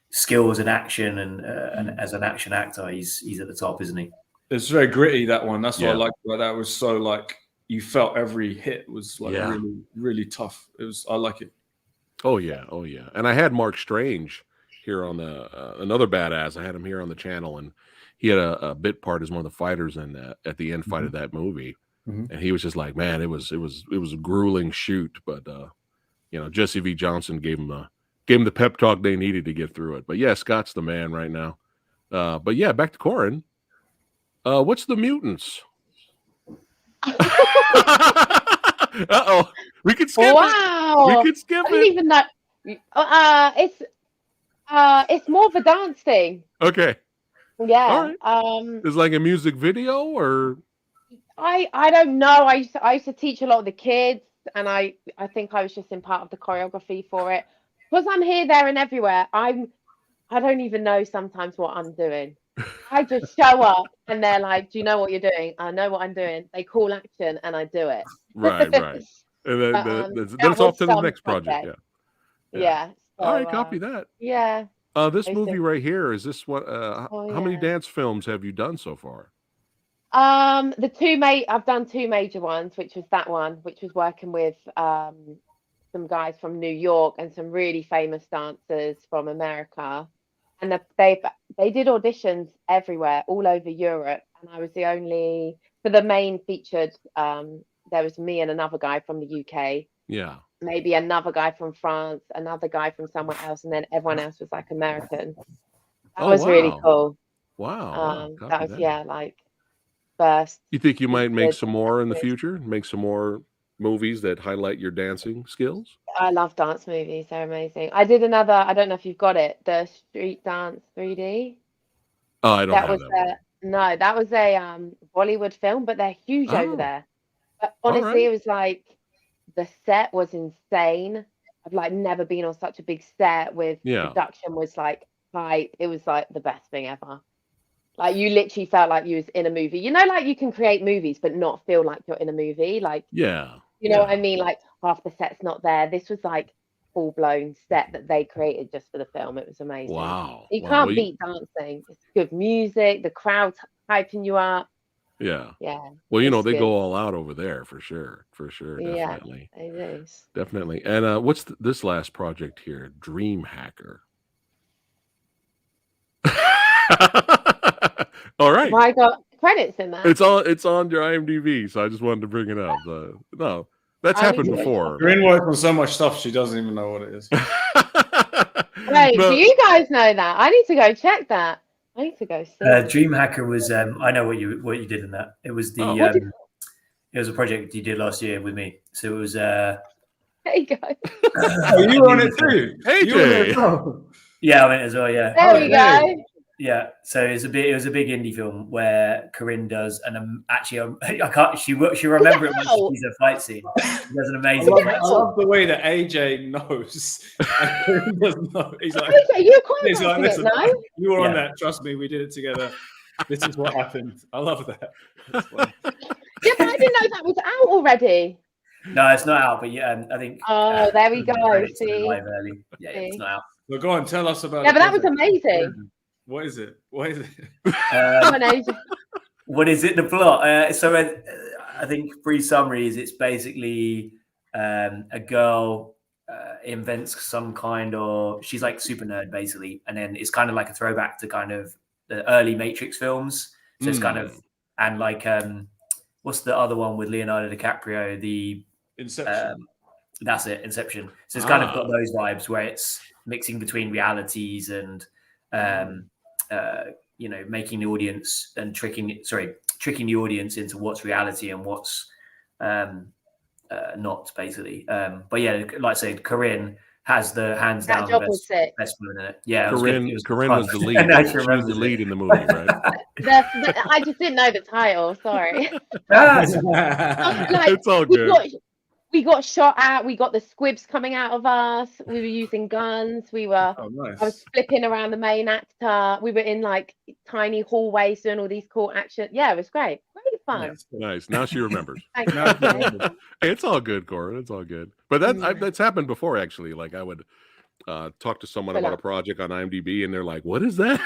skills and action, and as an action actor, he's at the top, isn't he? It's very gritty, that one. That's what I Yeah. liked about that. It was so like you felt every hit was like Yeah. really, really tough. I like it. Oh yeah, oh yeah. And I had Mark Strange here on the another badass. I had him here on the channel, and he had a bit part as one of the fighters in at the end fight of that movie. And he was just like, man, it was a grueling shoot, but you know, Jesse V. Johnson gave him the pep talk they needed to get through it. But yeah, Scott's the man right now. But yeah, back to Corin. What's the mutants? Uh-oh. We could skip Wow. it. We could skip I don't it. even know. It's more of a dance thing. Okay. Yeah. It's like a music video, or I don't know. I used to teach a lot of the kids, and I think I was just in part of the choreography for it. Because I'm here, there, and everywhere. I don't even know sometimes what I'm doing. I just show up, and they're like, "Do you know what you're doing?" I know what I'm doing. They call action, and I do it. right. And then, then it's off to the next project. Yeah. So, All right, copy that. Yeah. This movie right here, is this what? How many dance films have you done so far? I've done two major ones, which was that one, which was working with some guys from New York and some really famous dancers from America, and they did auditions everywhere, all over Europe, and I was the only for the main featured. There was me and another guy from the UK. Yeah. Maybe another guy from France, another guy from somewhere else, and then everyone else was like American. That was really cool. Wow. That was like first. You think you might make some more in the future? Make some more movies that highlight your dancing skills? I love dance movies. They're amazing. I did another, I don't know if you've got it, the Street Dance 3D. Oh, I don't have that. No, that was a Bollywood film, but they're huge over there. But honestly, it was like the set was insane. I've like never been on such a big set with production was like hype. It was like the best thing ever. Like you literally felt like you was in a movie. You know, like you can create movies but not feel like you're in a movie. Like you know what I mean? Like half the set's not there. This was like full blown set that they created just for the film. It was amazing. Wow. You can't beat dancing. It's good music, the crowd hyping you up. Yeah. Yeah. Well, you know, they go all out over there for sure. For sure. Definitely. Yeah, it is. Definitely. And what's this last project here? Dream Hacker. All right. Well, I got credits in that. It's on your IMDb, so I just wanted to bring it up. No, that's happened before. Corinne works on so much stuff she doesn't even know what it is. Wait, do you guys know that? I need to go check that. I need to go see. Dream Hacker was I know what you did in that. It was the it was a project you did last year with me. So it was there you go. You were on it too. AJ. Yeah, I went as well. Yeah. There we go. Yeah, so it was a big indie film where Corinne does actually I can't. She remember it when she's a fight scene. She does an amazing. I love the way that AJ knows. And Corinne doesn't know. He's like, he's like, listen, you were on that. Trust me, we did it together. This is what happened. I love that. Yeah, but I didn't know that was out already. No, it's not out, but yeah, I think. Oh, there we go. See, live early. Yeah, it's not out. Well, go on, tell us about. Yeah, but that was amazing. What is it? What is it? What is it? The plot. I think brief summary is it's basically a girl invents some kind of. She's like super nerd basically, and then it's kind of like a throwback to kind of the early Matrix films. So it's kind of and like what's the other one with Leonardo DiCaprio? The Inception. That's it, Inception. So it's kind of got those vibes where it's mixing between realities and. You know, making the audience and tricking the audience into what's reality and what's not, basically. But yeah, like I said, Corinne has the hands down best woman in it. Yeah, Corinne was the lead. She was the lead in the movie, right? I just didn't know the title. Sorry. It's all good. We got shot at. We got the squibs coming out of us. We were using guns. Oh, nice. I was flipping around the main actor. We were in like tiny hallways doing all these cool action. Yeah, it was great. Great fun. Nice. Now she remembers. Thank Now you. she remembers. Hey, it's all good, Corin. It's all good. But that's happened before, actually. Like I would talk to someone about a project on IMDb, and they're like, "What is that?"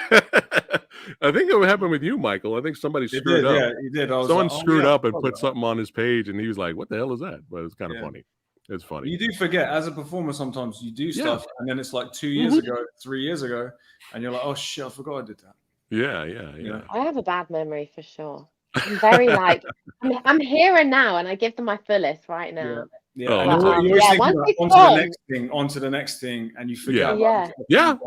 I think it would happen with you, Michael. I think somebody screwed up. Yeah, you did. Someone screwed up and put something on his page, and he was like, "What the hell is that?" But it's kind of funny. It's funny. You do forget as a performer sometimes you do stuff, and then it's like 2 years ago, 3 years ago, and you're like, "Oh shit, I forgot I did that." Yeah. I have a bad memory for sure. I'm very like I'm here and now, and I give them my fullest right now. Yeah. Oh, And that's you always think once about it's onto the next thing, and you forget. Yeah,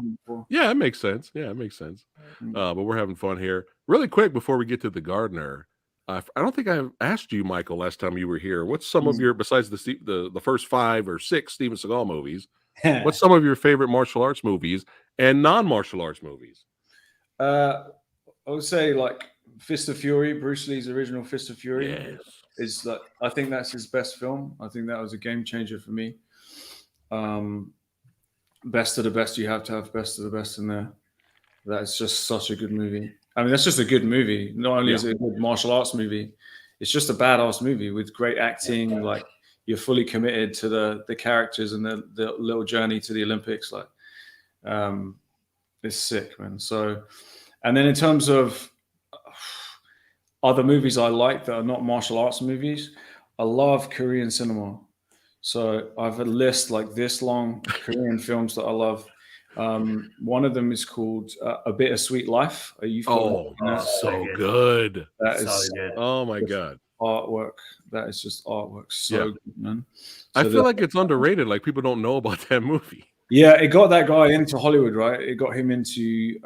it makes sense. Yeah, it makes sense. But we're having fun here. Really quick before we get to the gardener, I don't think I asked you, Michael, last time you were here. What's some of your, besides the first 5 or 6 Steven Seagal movies? What's some of your favorite martial arts movies and non-martial arts movies? I would say like Fist of Fury, Bruce Lee's original Fist of Fury. Yes. Is like I think that's his best film. I think that was a game changer for me. Best of the best, you have to have best of the best in there. That is just such a good movie. I mean, that's just a good movie. Not only is it a good martial arts movie, it's just a badass movie with great acting. Like you're fully committed to the characters and the little journey to the Olympics. Like, it's sick, man. So, and then in terms of other movies I like that are not martial arts movies, I love Korean cinema. So I have a list like this long Korean films that I love. One of them is called A Bittersweet Life. Are you so good. So That is good. Oh my god. Artwork. That is just artwork. So good, man. So I feel like it's underrated. Like people don't know about that movie. Yeah, it got that guy into Hollywood, right? It got him into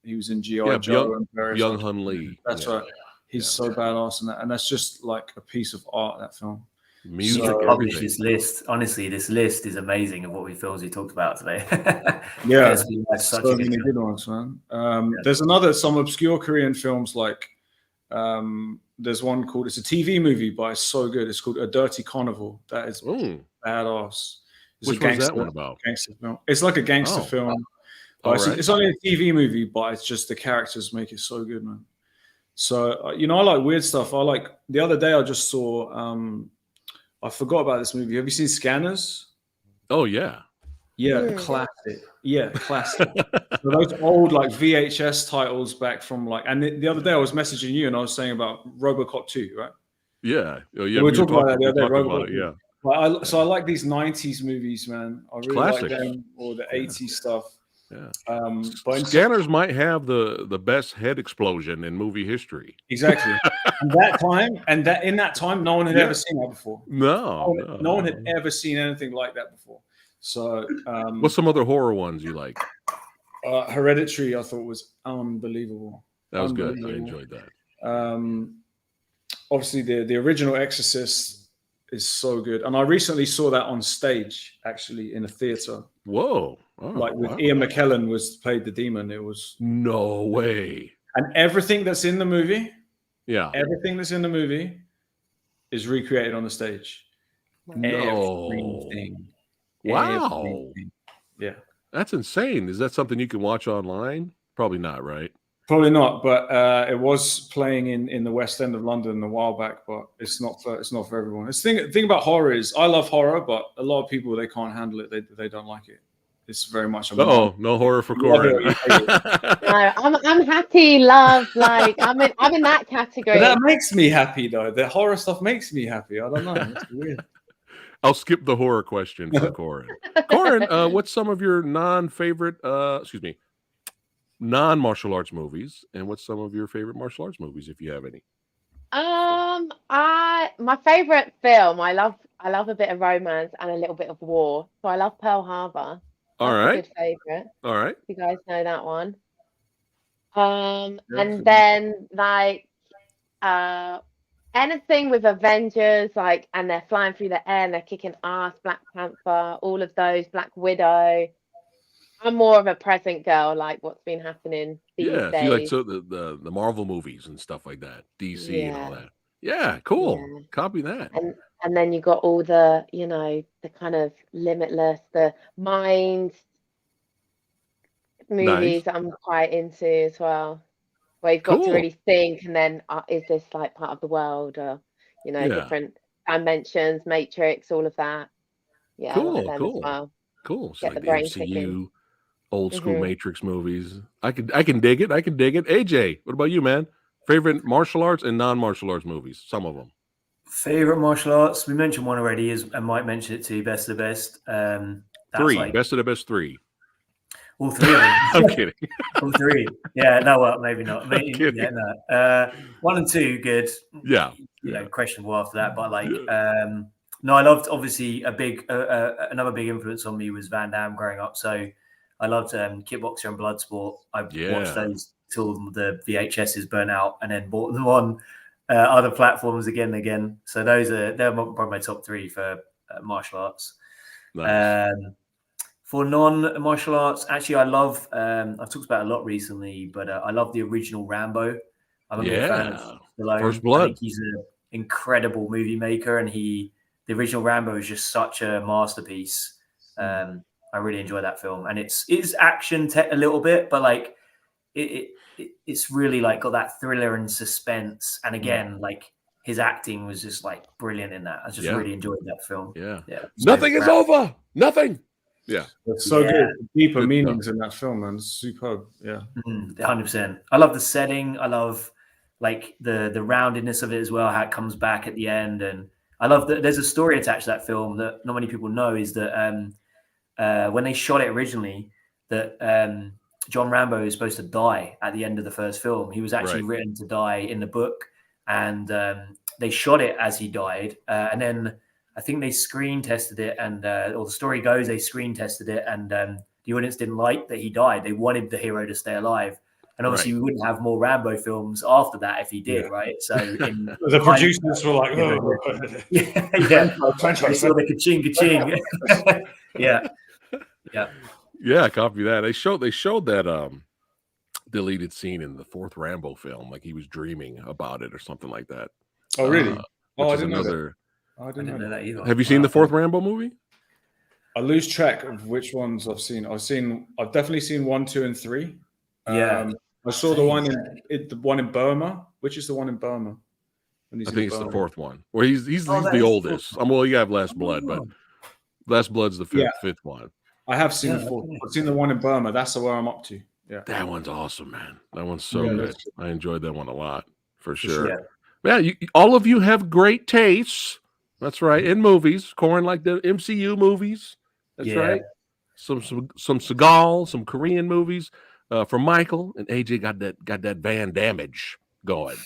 he was in G.I. Joe and various Young Hun Lee. That's right. He's so badass in that, and that's just like a piece of art, that film. Music, So publish this list. Honestly, this list is amazing of what films we talked about today. Yeah, such so many good ones, man. There's some obscure Korean films like there's one called, it's a TV movie, but it's so good. It's called A Dirty Carnival. That is badass. Which one's that one about? Gangster film. It's like a gangster film. It's only a TV movie, but it's just the characters make it so good, man. So, I like weird stuff. The other day I just saw, I forgot about this movie. Have you seen Scanners? Oh, yeah. Yeah, classic. Yeah, classic. So those old like VHS titles back from and the other day I was messaging you and I was saying about RoboCop 2, right? Yeah. We were talking about that the other day, RoboCop 2. Yeah. So I like these 90s movies, man. I really like them, or the 80s stuff. Yeah. But Scanners might have the best head explosion in movie history. Exactly. In that time, no one had ever seen that before. No one had ever seen anything like that before. So, what's some other horror ones you like? Hereditary, I thought was unbelievable. That was good. I enjoyed that. Obviously, the original Exorcist is so good, and I recently saw that on stage, actually, in a theater. Whoa! Ian McKellen played the demon. It was no way. And everything that's in the movie, everything that's in the movie is recreated on the stage. No. Everything. Wow. Everything. Yeah. That's insane. Is that something you can watch online? Probably not, right? Probably not, but it was playing in the West End of London a while back, but it's not for everyone. The thing about horror is I love horror, but a lot of people, they can't handle it. They don't like it. It's very much no horror for Corin. No, I'm happy, love. Like I'm in that category. But that makes me happy though. The horror stuff makes me happy. I don't know. It's weird. I'll skip the horror question for Corin. Corin, what's some of your non-martial arts movies, and what's some of your favorite martial arts movies, if you have any? My favorite film, I love a bit of romance and a little bit of war. So I love Pearl Harbor. All right. Good favorite. All right. You guys know that one. And then anything with Avengers, and they're flying through the air and they're kicking ass, Black Panther, all of those, Black Widow. I'm more of a present girl, like what's been happening these days. You like the Marvel movies and stuff like that, DC and all that. Yeah, cool. Yeah. Copy that. And then you got all the, you know, the kind of limitless, the mind movies that I'm quite into as well, where you've got to Cool. really think, and then is this like part of the world, or you know, Yeah. different dimensions, Matrix, all of that. Yeah, I like Cool, them as cool. well. Cool. So Get like the the brain MCU, ticking. old school Mhm. Matrix movies. I can dig it. I can dig it. AJ, what about you, man? Favorite martial arts and non-martial arts movies? Some of them. Favorite martial arts? We mentioned one already. Is I might mention it too. Best of the best. That's Three. like Best of the best three. all three of them. I'm kidding. All three. Yeah. No. Well, maybe not. Maybe, kidding. yeah. No. 1 and 2, good. Yeah. You know, questionable after that, but like, Yeah. no, I loved obviously another big influence on me was Van Damme growing up. So I loved Kickboxer and Bloodsport. I watched those till the VHSs burnt out, and then bought them on other platforms again and again. So they're probably my top 3 for martial arts. Nice. For non-martial arts, actually, I love. I've talked about it a lot recently, but I love the original Rambo. I'm a big fan of Stallone. First Blood. I think he's an incredible movie maker, and the original Rambo is just such a masterpiece. I really enjoy that film, and it's action a little bit, but like it's really like got that thriller and suspense. And again, like his acting was just like brilliant in that. I just really enjoyed that film. Yeah. So Nothing is over. Nothing. Yeah. It's so good. Deeper Good meanings in that film, man. It's superb. Yeah. 100%. I love the setting. I love like the roundedness of it as well, how it comes back at the end. And I love that there's a story attached to that film that not many people know, is that when they shot it originally, that John Rambo is supposed to die at the end of the first film. He was actually written to die in the book, and they shot it as he died. And then I think they screen tested it, and or the story goes they screen tested it, and the audience didn't like that he died. They wanted the hero to stay alive. And obviously, we wouldn't have more Rambo films after that if he did, right? So the producers were like, "Oh, yeah, they saw the ka-ching. Yeah, copy that. They showed that deleted scene in the 4th Rambo film, like he was dreaming about it or something like that. Oh, really? I didn't know that. I didn't know that either. Have you seen the 4th Rambo movie? I lose track of which ones I've seen. I've definitely seen 1, 2, and 3. Yeah. I saw the one in Burma. Which is the one in Burma? I think it's the 4th one. Well, he's the oldest. Well, you have Last Blood, but Last Blood's the fifth one. I have seen the 4th. I've seen the one in Burma. That's where I'm up to. Yeah, that one's awesome, man. That one's so good. I enjoyed that one a lot, for sure. Yeah, all of you have great tastes. That's right. In movies, Corin like the MCU movies. That's right. Some Seagal, some Korean movies. From Michael, and AJ got that Van Damage going.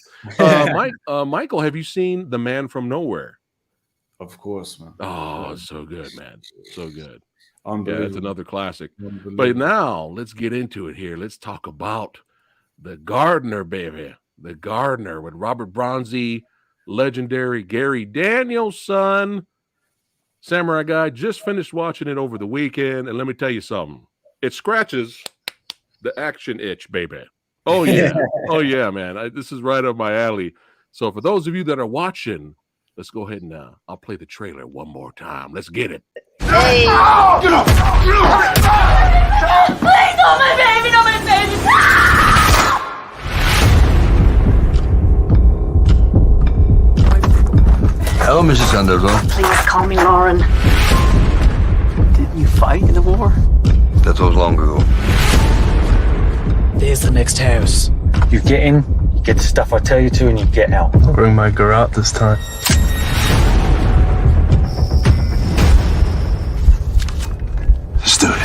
Michael, have you seen The Man from Nowhere? Of course, man. Oh, it's so good, man. So good. Unbelievable. Yeah, it's another classic. But now let's get into it here. Let's talk about The Gardener, baby. The Gardener with Robert Bronzi, legendary Gary Daniels' son. Samurai Guy, just finished watching it over the weekend, and let me tell you something. It scratches the action itch, baby. Oh, yeah. Oh, yeah, man. This is right up my alley. So for those of you that are watching, let's go ahead and I'll play the trailer one more time. Let's get it. Hey. Get up! Please, not my baby, not my baby! Hello, Mrs. Sanderson. Please call me Lauren. Didn't you fight in the war? That was long ago. There's the next house. You get in, you get the stuff I tell you to, and you get out. I'll bring my girl out this time. Let's do it.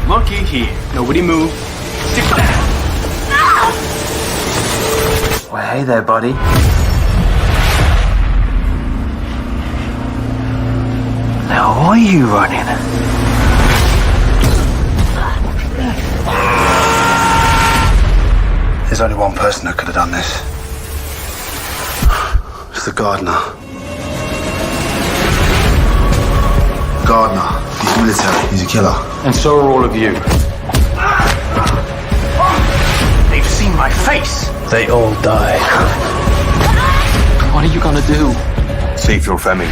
Monkey here. Nobody move. Sit down. No! Well, hey there, buddy. Now, why are you running? There's only one person that could have done this. It's the gardener. Gardener. He's military. He's a killer. And so are all of you. They've seen my face. They all die. What are you gonna do? Save your family.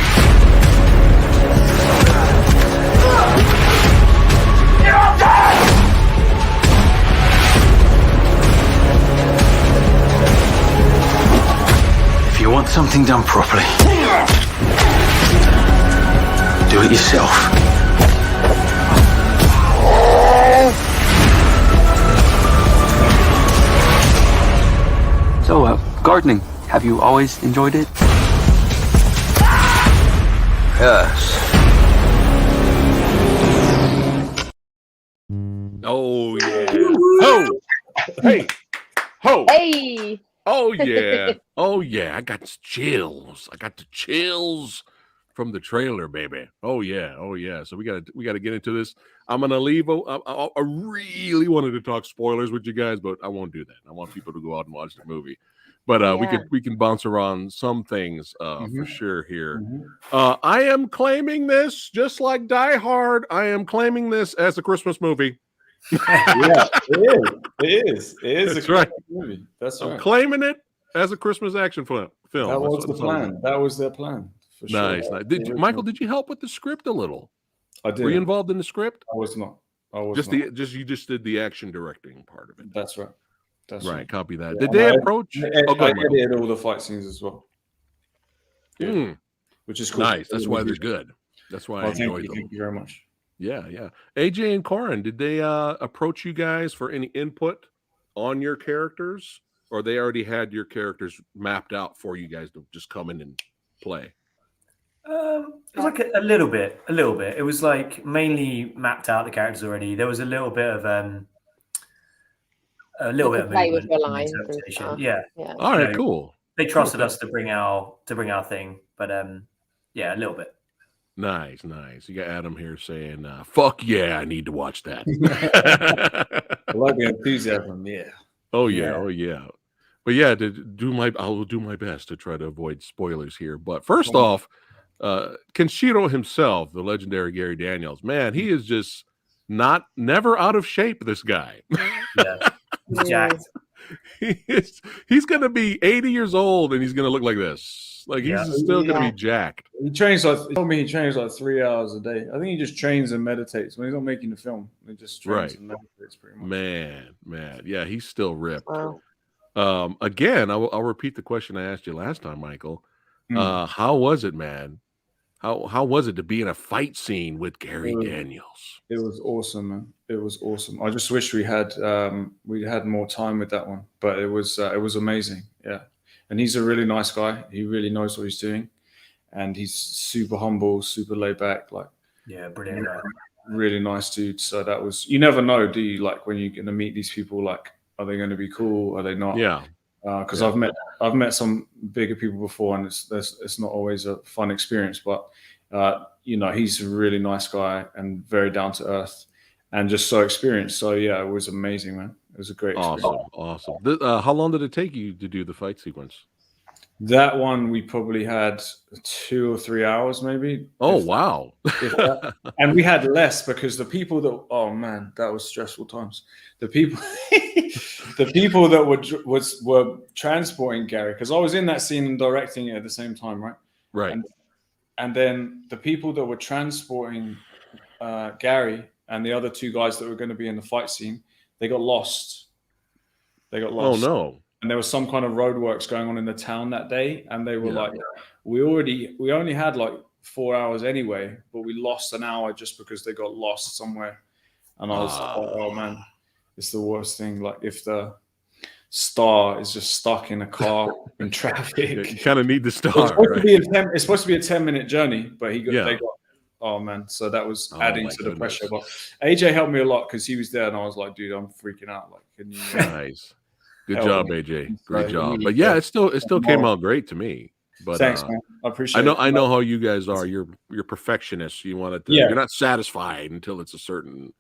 If you want something done properly, do it yourself. So, gardening, have you always enjoyed it? Yes. Oh yeah. Ho! Hey! Ho! Hey! Oh yeah. Oh yeah. I got chills. I got the chills from the trailer, baby. Oh yeah. Oh yeah. So we gotta get into this. I'm gonna leave. I really wanted to talk spoilers with you guys, but I won't do that. I want people to go out and watch the movie. But we can bounce around some things for sure here. I am claiming this just like Die Hard. I am claiming this as a Christmas movie. Yeah, it is. It is That's a right. movie. That's I'm right. claiming it as a Christmas action film. That was the plan. That was their plan. For Nice. sure. Nice. Michael, did you help with the script a little? I did. Were you involved in the script? I was not. You just did the action directing part of it. That's right. That's right. Copy that. Yeah, Did they approach? I edited all the fight scenes as well. Yeah. Which is cool. Nice. That's why they're good. That's why I enjoy them. Thank you very much. Yeah, yeah. AJ and Corin, did they approach you guys for any input on your characters, or they already had your characters mapped out for you guys to just come in and play? It was like a little bit. It was like mainly mapped out the characters already. There was a little bit of play with movement your and lines and interpretation. stuff. Yeah. All right, cool. They trusted us to bring our thing, but yeah, a little bit. Nice. You got Adam here saying, "Fuck yeah, I need to watch that." I like the enthusiasm. Yeah. Oh yeah. But yeah, I will do my best to try to avoid spoilers here. But first off, Kenshiro himself, the legendary Gary Daniels, man, he is just never out of shape. This guy. Yeah. He's jacked. He's gonna be 80 years old and he's gonna look like this. Like he's still gonna be jacked. He trains he told me he trains like 3 hours a day. I think he just trains and meditates when he's not making the film. He just trains and meditates pretty much. Man. Yeah, he's still ripped. Wow. Again, I'll repeat the question I asked you last time, Michael. How was it, man? How was it to be in a fight scene with Gary Daniels? It was awesome, man. It was awesome. I just wish we had more time with that one, but it was amazing. Yeah, and he's a really nice guy. He really knows what he's doing, and he's super humble, super laid back. Like, yeah, brilliant. Really nice dude. So that was, you never know, do you? Like when you're gonna meet these people, like, are they going to be cool? Are they not? Yeah. Because I've met some bigger people before, and it's not always a fun experience. But he's a really nice guy and very down to earth, and just so experienced. So yeah, it was amazing, man. It was a great experience. Awesome. How long did it take you to do the fight sequence? That one we probably had 2 or 3 hours, maybe. Oh wow! And we had less because the people that was stressful times. The people that were transporting Gary, because I was in that scene and directing it at the same time, right? Right. And then the people that were transporting Gary and the other 2 guys that were going to be in the fight scene, they got lost. Oh no! And there was some kind of roadworks going on in the town that day, and they were like, we only had like 4 hours anyway, but we lost an hour just because they got lost somewhere. And I was like, oh man, it's the worst thing. Like if the star is just stuck in a car in traffic, you kind of need the star. It's supposed to be a 10-minute journey, but they got. Oh man, so that was adding to the pressure. But AJ helped me a lot because he was there, and I was like, dude, I'm freaking out. Like, can you? Nice. Good job, AJ. Great job. But yeah, it still came out great to me. But thanks, man. I appreciate it. I know how you guys are. You're perfectionists. You want it to, you're not satisfied until it's a certain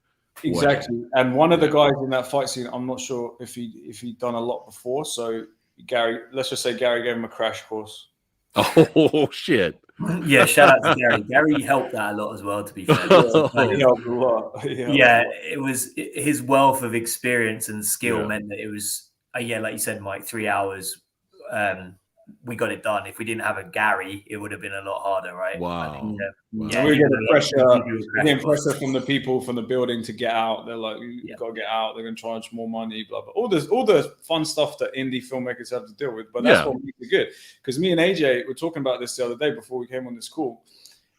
exactly. Way. And one of the guys in that fight scene, I'm not sure if he'd done a lot before. So Gary, let's just say Gary gave him a crash course. Oh shit. Yeah, shout out to Gary. Gary helped that a lot as well, to be fair. He helped a lot. Yeah, it was his wealth of experience and skill meant that it was yeah, like you said, Mike, 3 hours. We got it done. If we didn't have a Gary, it would have been a lot harder, right? Wow. Yeah, we get the pressure. We're Getting pressure from the people from the building to get out. They're like, you got to get out. They're going to charge more money. Blah blah. All the fun stuff that indie filmmakers have to deal with. But that's what makes it good. Because me and AJ were talking about this the other day before we came on this call,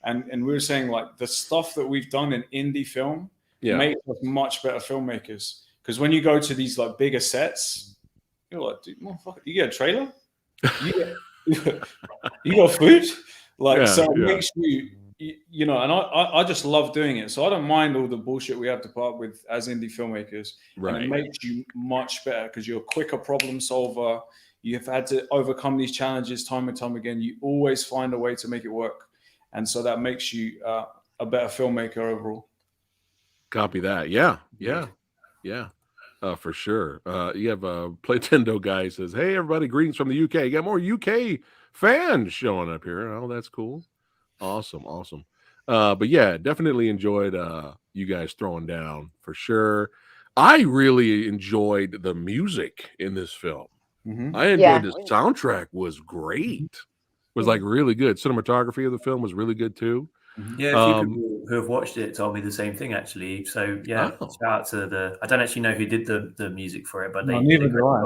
and we were saying like the stuff that we've done in indie film makes us much better filmmakers. Because when you go to these like bigger sets, you're like, dude, motherfucker, you get a trailer. You got food, like so it makes you know, and I just love doing it. So I don't mind all the bullshit we have to put up with as indie filmmakers. Right. And it makes you much better because you're a quicker problem solver. You've had to overcome these challenges time and time again. You always find a way to make it work, and so that makes you a better filmmaker overall. Copy that. Yeah. For sure. You have a Playtendo guy says, "Hey, everybody, greetings from the UK. You got more UK fans showing up here. Oh, that's cool. Awesome. But yeah, definitely enjoyed you guys throwing down for sure. I really enjoyed the music in this film. I enjoyed the soundtrack was great. It was like really good. Cinematography of the film was really good too. Yeah, a few people who have watched it told me the same thing actually. So yeah, shout out to I don't actually know who did the music for it, but neither do I.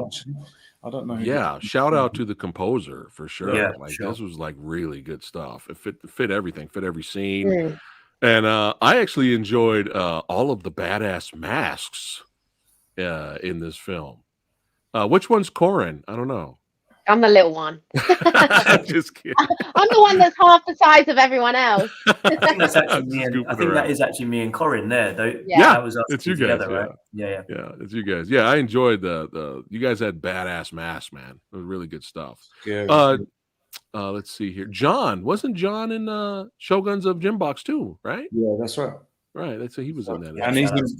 I don't know. Yeah, shout out to the composer for sure. Yeah, like this was like really good stuff. It fit everything, fit every scene. And I actually enjoyed all of the badass masks in this film. Which one's Corin? I don't know. I'm the little one. Just kidding. I'm the one that's half the size of everyone else. I think that's actually that is actually me and Corin there, though. Yeah, that was us it's you together, guys, right? Yeah, it's you guys. Yeah, I enjoyed the you guys had badass masks, man. It was really good stuff. Yeah. Let's see here. Wasn't John in Shoguns of Gymbox too, right? Yeah, that's right. Right, that's he was in that.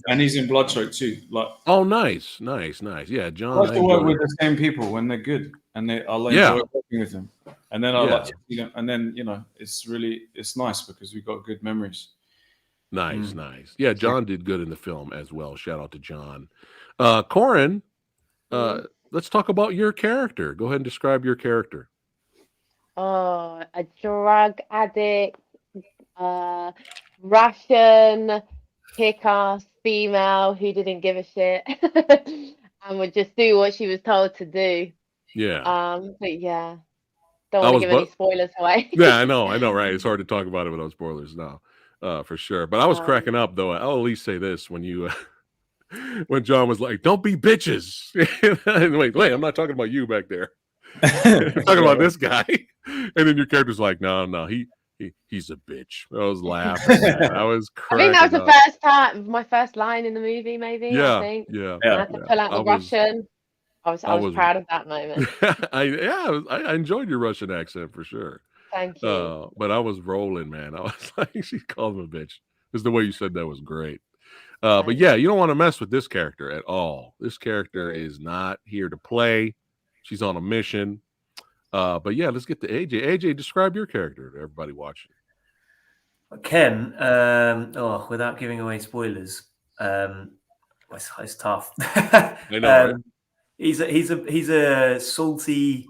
And he's in Bloodshot too. Like, oh, nice. Yeah, John. I like to work with the same people when they're good, and I'll enjoy working with them. And then I like to see them, and then it's nice because we've got good memories. Nice. Yeah, John did good in the film as well. Shout out to John. Corin, let's talk about your character. Go ahead and describe your character. Oh, a drug addict, Russian kick-ass female who didn't give a shit and would just do what she was told to do. Yeah. But yeah, don't want to give any spoilers away. Yeah, I know, right? It's hard to talk about it without spoilers now, for sure. But I was cracking up though. I'll at least say this when you. When John was like, "Don't be bitches," and wait, I'm not talking about you back there. I'm talking about this guy. And then your character's like, "No, he's a bitch." I was laughing. I was cracking I think that was the first time, my first line in the movie, maybe. Yeah, I think. yeah. I had to pull out the Russian. I was proud of that moment. I enjoyed your Russian accent for sure. Thank you. But I was rolling, man. I was like, she called him a bitch. Just the way you said that was great. But yeah, you don't want to mess with this character at all. This character is not here to play. She's on a mission. But yeah, let's get to AJ. AJ, describe your character to everybody watching. Ken, without giving away spoilers, it's tough. I know, right? He's a salty,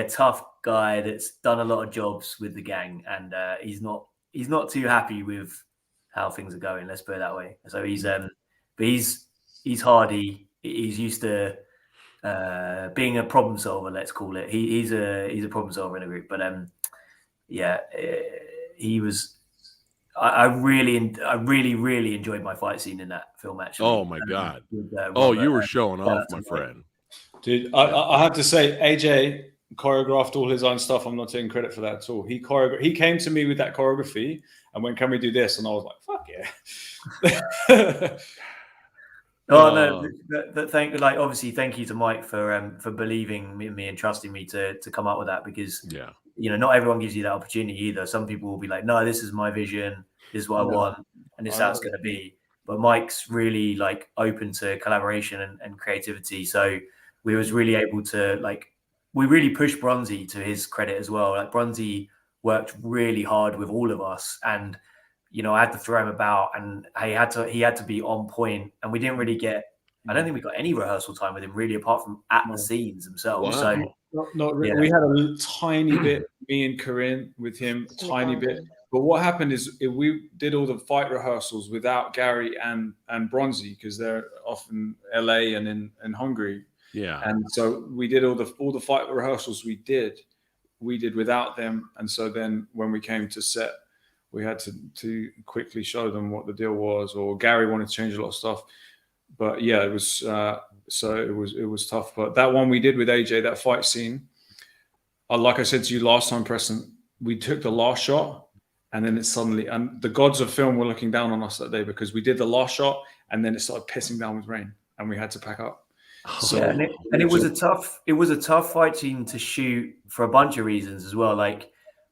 tough guy that's done a lot of jobs with the gang, and he's not too happy with how things are going. Let's put it that way. So he's hardy. He's used to being a problem solver. Let's call it. He's a problem solver in a group. But he was. I really enjoyed my fight scene in that film. Actually. Oh my god! You were showing off, my friend. Dude, I have to say, AJ choreographed all his own stuff. I'm not taking credit for that at all. He came to me with that choreography and went, "Can we do this?" And I was like, "Fuck yeah!" Obviously, thank you to Mike for believing in me and trusting me to come up with that, because not everyone gives you that opportunity either. Some people will be like, "No, this is my vision. This is what I want, and this is how it's going to be." But Mike's really like open to collaboration and creativity, so we was really able to we really pushed Bronzy, to his credit as well. Like Bronzy worked really hard with all of us, and I had to throw him about, and he had to be on point, and we didn't really get I don't think we got any rehearsal time with him really, apart from at the scenes themselves. Wow. So not really. We had a tiny bit, me and Corinne with him, tiny bit. But what happened is we did all the fight rehearsals without Gary and Bronzy, because they're off in LA and in Hungary. Yeah. And so we did all the fight rehearsals we did without them. And so then when we came to set, we had to quickly show them what the deal was, or Gary wanted to change a lot of stuff. But yeah, it was it was tough. But that one we did with AJ, that fight scene, like I said to you last time, Preston, we took the last shot, and then it suddenly, and the gods of film were looking down on us that day, because we did the last shot and then it started pissing down with rain and we had to pack up. So and it was a tough fight scene to shoot for a bunch of reasons as well. Like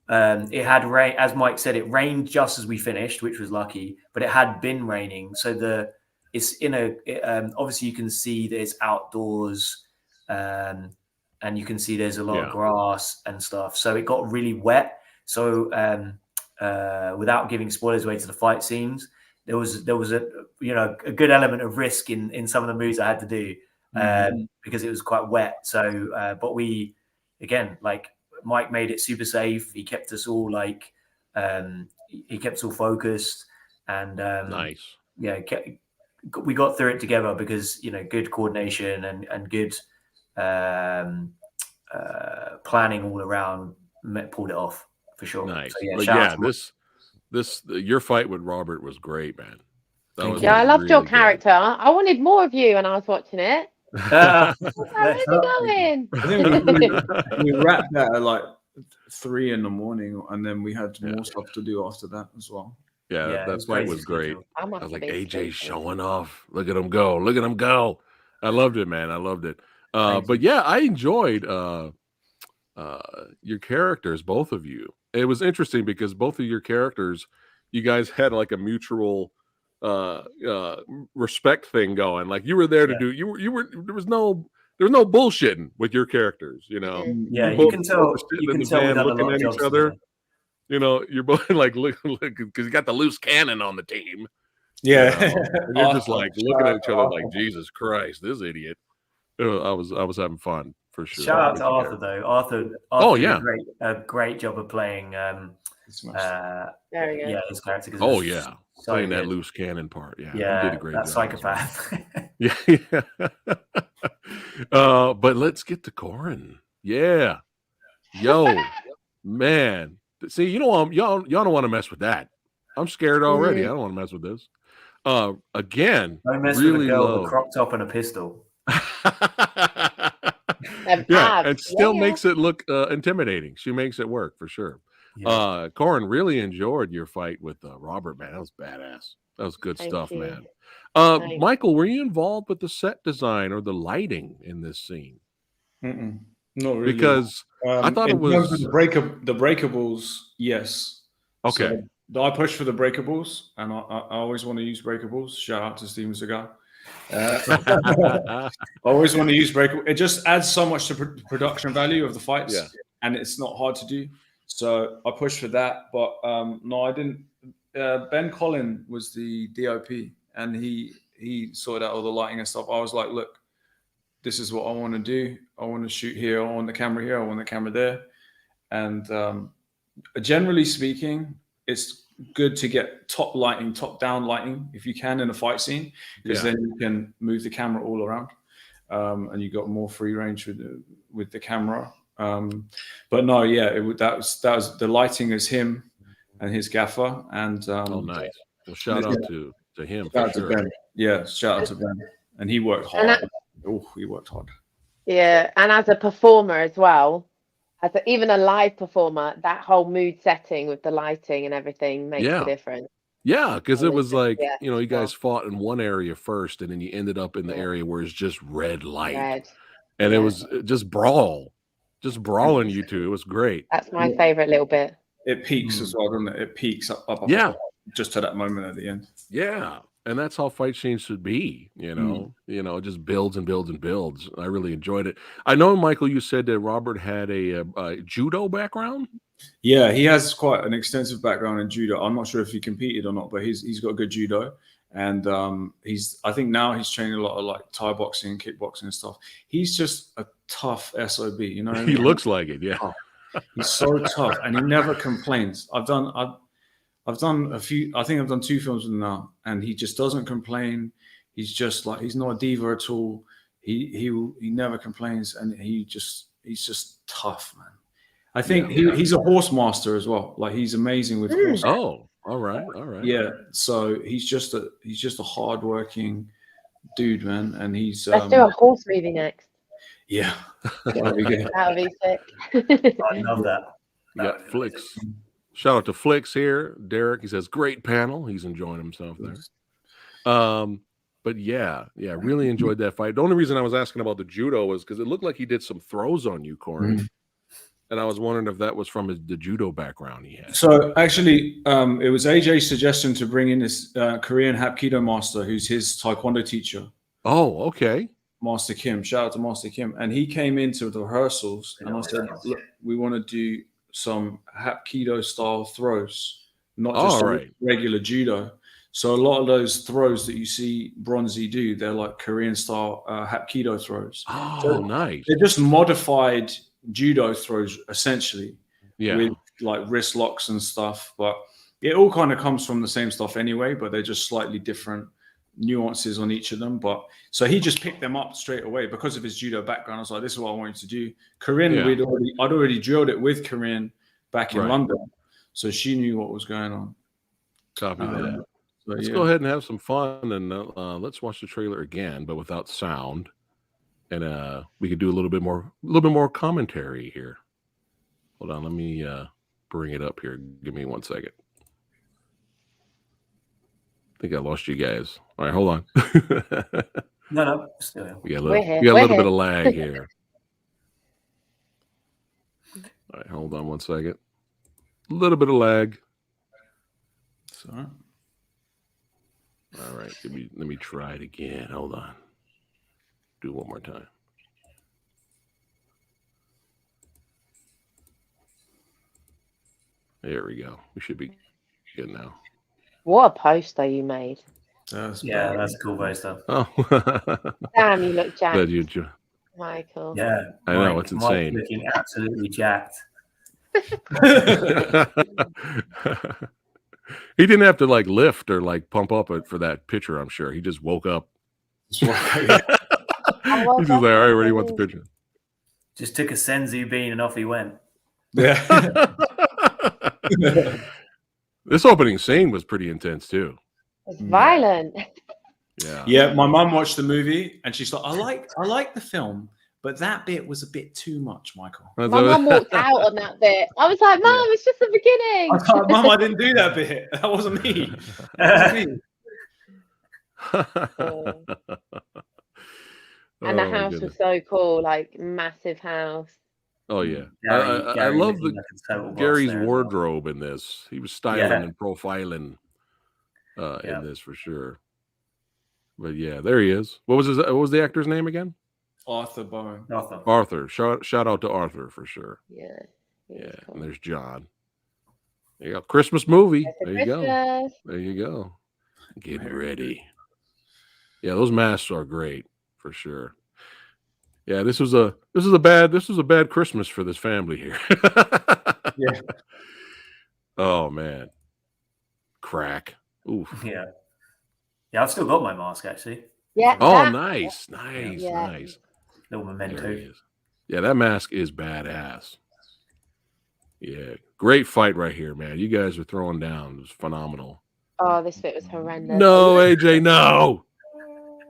it had rain, as Mike said, it rained just as we finished, which was lucky, but it had been raining. So it's in obviously you can see that it's outdoors, and you can see there's a lot of grass and stuff. So it got really wet. So without giving spoilers away to the fight scenes, there was a good element of risk in some of the moves I had to do because it was quite wet. So but we, again, like Mike made it super safe. He kept us all he kept us all focused, and nice. Yeah, we got through it together because good coordination and good planning all around pulled it off for sure. Nice. So, yeah, but yeah, your fight with Robert was great, man. I loved your character. I wanted more of you when I was watching it. Where's he going? I think we wrapped that at like 3 a.m, and then we had more stuff to do after that as well. Yeah, that fight was great. I was like, AJ's showing off. Look at him go. Look at him go. I loved it, man. I loved it. But yeah, I enjoyed your characters, both of you. It was interesting because both of your characters, you guys had like a mutual respect thing going. Like you were there to do. You were. There was no bullshitting with your characters. Yeah, you can tell. You can tell looking at each other. You're both like look because you got the loose cannon on the team. Yeah, and you're just like looking at each other like, Jesus Christ, this idiot. I was having fun for sure. Shout out to Arthur though. Arthur did a great job of playing. His character. Oh yeah, so playing that loose cannon part. Yeah, he did a great job. Psychopath. Yeah. But let's get to Corin. Yeah, yo, man. See, y'all don't want to mess with that. I'm scared already. I don't want to mess with this. Again, don't mess with a girl with a crop top and a pistol. And still makes it look intimidating. She makes it work for sure. Yeah. Corin, really enjoyed your fight with Robert, man. That was badass. That was good stuff, man. Michael, were you involved with the set design or the lighting in this scene? Not really. Because I thought it was the breakables. Yes. Okay. So I pushed for the breakables, and I always want to use breakables. Shout out to Steven Seagal. I always want to use breakable. It just adds so much to production value of the fights, and it's not hard to do. So I pushed for that, but no, I didn't. Ben Collin was the DOP, and he sorted out all the lighting and stuff. I was like, look, this is what I want to do. I want to shoot here. I want the camera here. I want the camera there. And generally speaking, it's good to get top down lighting, if you can, in a fight scene, because then you can move the camera all around, and you got more free range with the camera. But no, that was the lighting is him and his gaffer. And nice. Well, shout out to him. Shout out to Ben. Yeah, shout out to Ben. And he worked hard. He worked hard. Yeah, and as a performer as well, even a live performer, that whole mood setting with the lighting and everything makes a difference. Yeah, because it was like, you guys fought in one area first, and then you ended up in the area where it's just red light. And it was just brawling you two. It was great. That's my favorite little bit. It peaks as well, doesn't it? It peaks up just to that moment at the end. Yeah. And that's how fight scenes should be, it just builds and builds and builds. I really enjoyed it. I know, Michael, you said that Robert had a judo background. Yeah, he has quite an extensive background in judo. I'm not sure if he competed or not, but he's got good judo. And I think now he's training a lot of like Thai boxing and kickboxing and stuff. He's just a tough SOB, you know what I mean? He looks like it, yeah. Oh, he's so tough, and he never complains. I've done a few. I think I've done 2 films with him now, and he just doesn't complain. He's just like, he's not a diva at all. He never complains, and he's just tough, man. I think he's a horse master as well. Like, he's amazing with horse. Oh, all right. Yeah, so he's just a hardworking dude, man, and he's. Let's do a horse movie next. Yeah, that'd be good. That would be sick. I love that. You got Flicks. Shout out to Flicks here. Derek, he says, great panel. He's enjoying himself there. But yeah, really enjoyed that fight. The only reason I was asking about the judo was because it looked like he did some throws on you, Corin. And I was wondering if that was from the judo background he had. So actually, it was AJ's suggestion to bring in this Korean Hapkido master, who's his taekwondo teacher. Oh, okay. Master Kim. Shout out to Master Kim. And he came into the rehearsals, and I said, look, we want to do some Hapkido style throws, not just regular judo. So a lot of those throws that you see Bronzy do, they're like Korean style Hapkido throws. Oh, so nice. They're just modified judo throws, essentially, with like wrist locks and stuff. But it all kind of comes from the same stuff anyway, but they're just slightly different nuances on each of them. But so he just picked them up straight away because of his judo background. I was like, this is what I want you to do. Corinne, I'd already drilled it with Corinne back in London, so she knew what was going on. Copy that. Let's go ahead and have some fun, and let's watch the trailer again, but without sound, and we could do a little bit more commentary here. Hold on, let me bring it up here. Give me 1 second. I think I lost you guys. All right, hold on. No, still here. We got a little bit of lag here. All right, hold on 1 second. A little bit of lag. Sorry. All right, let me try it again. Hold on. Do it one more time. There we go. We should be good now. What a poster you made. That's a cool poster. Oh. Damn, you look jacked. Glad you Michael. Yeah. I know, it's insane. Mike's looking absolutely jacked. He didn't have to like lift or like pump up for that picture, I'm sure. He just woke up. He's just like, all right, ready, want the picture. Just took a senzu bean and off he went. Yeah. This opening scene was pretty intense too. It's violent. Yeah, my mum watched the movie and she's like, I like the film, but that bit was a bit too much, Michael. My mum walked out on that bit. I was like, Mum, it's just the beginning. I was like, Mum, I didn't do that bit. That wasn't me. That was me. And the house was so cool, like massive house. Oh yeah, Gary I love Gary's there wardrobe in this. He was styling and profiling in this for sure. But yeah, there he is. What was the actor's name again? Arthur Bowen. Arthur. Shout out to Arthur for sure. Yeah. Yeah. Cool. And there's John. There you go. Christmas movie. There you go. There you go. Getting ready. Yeah, those masks are great for sure. Yeah, this was a bad Christmas for this family here. Yeah. Oh man. Crack. Oof. Yeah. Yeah, I've still got my mask actually. Yeah. Oh, nice. Nice. Little memento. Yeah, that mask is badass. Yeah, great fight right here, man. You guys are throwing down. It was phenomenal. Oh, this bit was horrendous. No, AJ, no.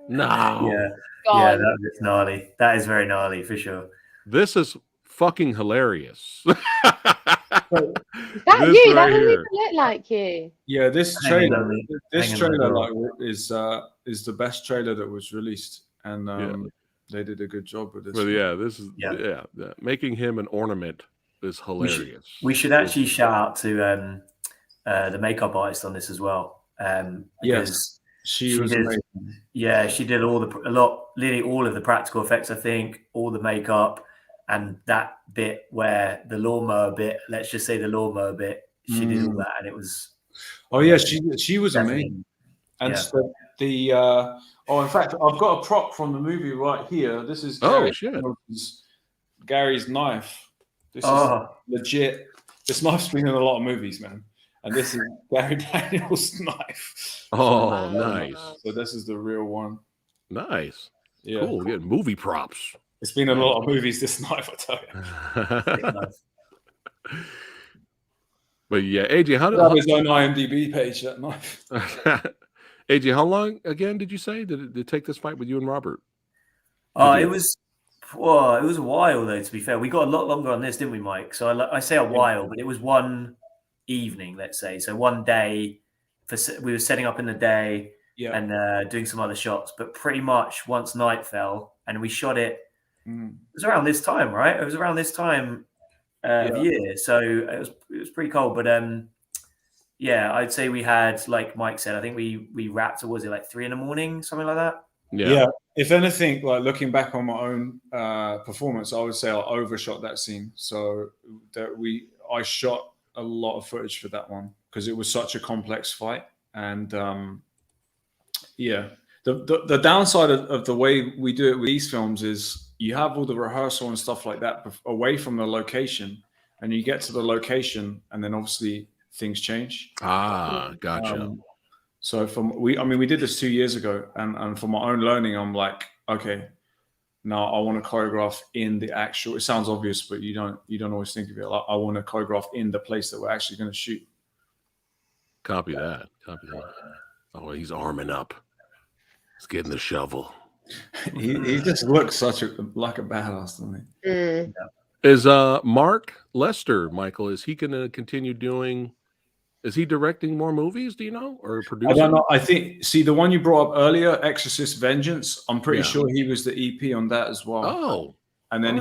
Yeah. Yeah, that is gnarly. That is very gnarly for sure. This is fucking hilarious. Is that you? That doesn't even look like you. Yeah, this trailer is the best trailer that was released, and they did a good job with this. But yeah, this is making him an ornament is hilarious. We should actually shout out to the makeup artist on this as well. Yes, she was amazing. Yeah, she did nearly all of the practical effects. I think all the makeup. And that bit where the lawnmower bit, let's just say the lawnmower bit, she did all that, and it was. Oh yeah, she was amazing. And so in fact, I've got a prop from the movie right here. This is Gary's knife. This is legit. This knife's been in a lot of movies, man. And this is Gary Daniels' knife. Oh, nice. So this is the real one. Nice. Yeah. Cool. We're getting movie props. It's been in a lot of movies, this knife, I tell you. But yeah, AJ, how did his own IMDb page, that knife? AJ, how long again did you say did it take this fight with you and Robert? It was a while though. To be fair, we got a lot longer on this, didn't we, Mike? So I say a while, but it was one evening, let's say. So one day, we were setting up in the day and doing some other shots. But pretty much once night fell and we shot it, it was around this time, right? It was around this time of year, so it was pretty cold. But I'd say we had, like Mike said, I think we wrapped. Or was it like 3 a.m, something like that? Yeah. If anything, like looking back on my own performance, I would say I overshot that scene. So that I shot a lot of footage for that one because it was such a complex fight. And the downside of the way we do it with these films is you have all the rehearsal and stuff like that away from the location, and you get to the location, and then obviously things change. Gotcha. So we did this 2 years ago, and for my own learning, I'm like, okay, now I want to choreograph in the actual. It sounds obvious, but you don't always think of it. Like, I want to choreograph in the place that we're actually going to shoot. Copy that. Oh, he's arming up. He's getting the shovel. he just looks like a badass, doesn't he? Mm. Is Mark Lester, Michael? Is he going to continue doing? Is he directing more movies? Do you know, or producing? I don't know. I think the one you brought up earlier, Exorcist Vengeance. I'm pretty sure he was the EP on that as well. Oh, and then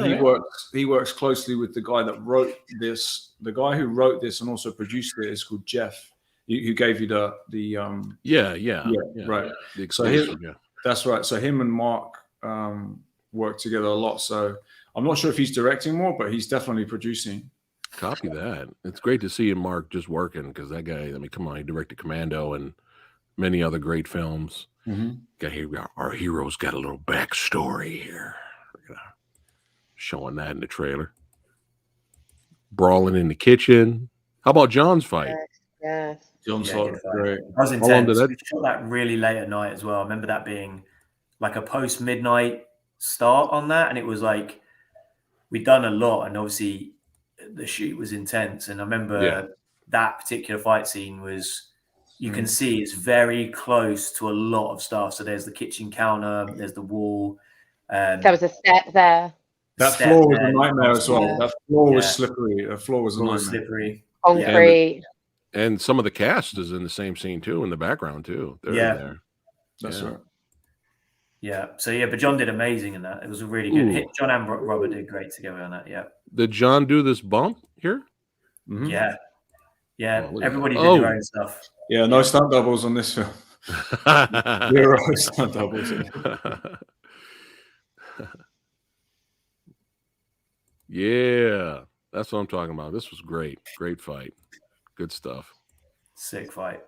he works closely with the guy that wrote this. The guy who wrote this and also produced it is called Jeff, who gave you the right. That's right. So him and Mark work together a lot. So I'm not sure if he's directing more, but he's definitely producing. Copy that. It's great to see Mark just working, because that guy, I mean, come on, he directed Commando and many other great films. Our hero's got a little backstory here. Showing that in the trailer. Brawling in the kitchen. How about John's fight? Yes. John's fight was great. That was intense. We shot that really late at night as well. I remember that being like a post-midnight start on that, and it was like we'd done a lot, and obviously the shoot was intense. And I remember that particular fight scene was, you can see it's very close to a lot of stuff. So there's the kitchen counter, there's the wall. There was a step there. That floor was a nightmare as well. That floor was slippery. The floor was a nightmare. Slippery. Concrete. And some of the cast is in the same scene too, in the background too. They're in there. That's right. Yeah. So but John did amazing in that. It was a really good hit. John and Robert did great together on that. Yeah. Did John do this bump here? Mm-hmm. Yeah. Yeah. Everybody did their own stuff. Yeah. No stunt doubles on this film. Zero stunt doubles. Yeah. That's what I'm talking about. This was great. Great fight. Good stuff. Sick fight.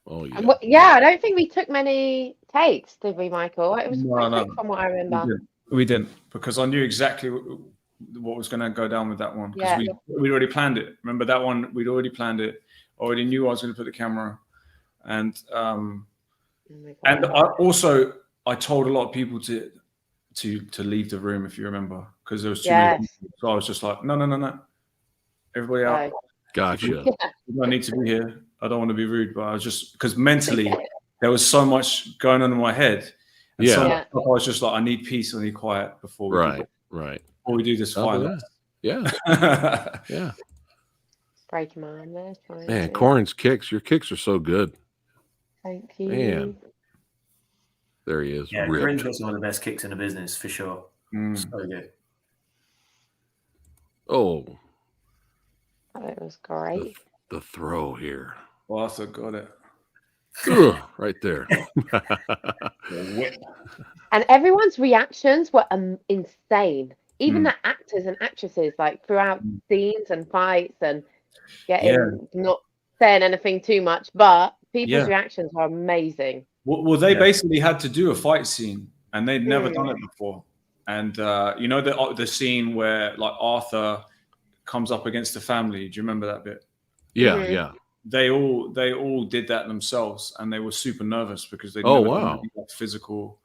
Oh yeah. I don't think we took many takes, did we, Michael? It was quite quick from what I remember. We didn't, because I knew exactly what was going to go down with that one. Yeah. We already planned it. Remember that one? We'd already planned it. Already knew I was going to put the camera, and I told a lot of people to leave the room, if you remember, because there was too many people. So I was just like, no, everybody out. Gotcha. You don't need to be here. I don't want to be rude, but I was just, because mentally there was so much going on in my head. And I was just like, I need peace, I need quiet before we do this fight. Yeah. Breaking my arm there. Man, Corin's kicks. Your kicks are so good. Thank you. Man. There he is. Yeah, Corinne's got some of the best kicks in the business for sure. So good. Oh. It was great. The throw here. Arthur got it. Right there. And everyone's reactions were insane. Even the actors and actresses, like throughout scenes and fights, and not saying anything too much, but People's reactions are amazing. Well, they basically had to do a fight scene, and they'd never done it before. And you know the scene where like Arthur comes up against the family. Do you remember that bit? Yeah, yeah. They all did that themselves, and they were super nervous because they'd never done any, like, physical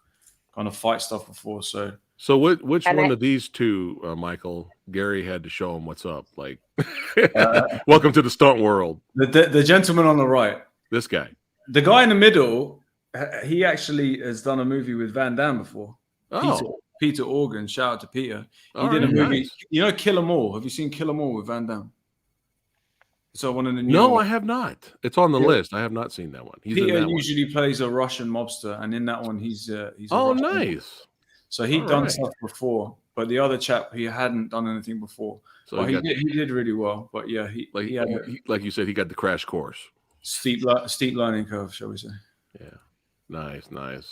kind of fight stuff before. So which one of these two, Michael, Gary had to show him what's up? Like, welcome to the stunt world. The gentleman on the right, this guy, the guy in the middle, he actually has done a movie with Van Damme before. Peter Organ. Shout out to Peter. He did a movie. Nice. You know, Kill 'Em All. Have you seen Kill 'Em All with Van Damme? So one of the new. No, ones. I have not. It's on the list. I have not seen that one. Peter usually plays a Russian mobster, and in that one, he's a Russian nice. Mobster. So he'd done stuff before, but the other chap, he hadn't done anything before. So he did really well. But yeah, he had like you said, he got the crash course. Steep learning curve, shall we say? Yeah, nice. And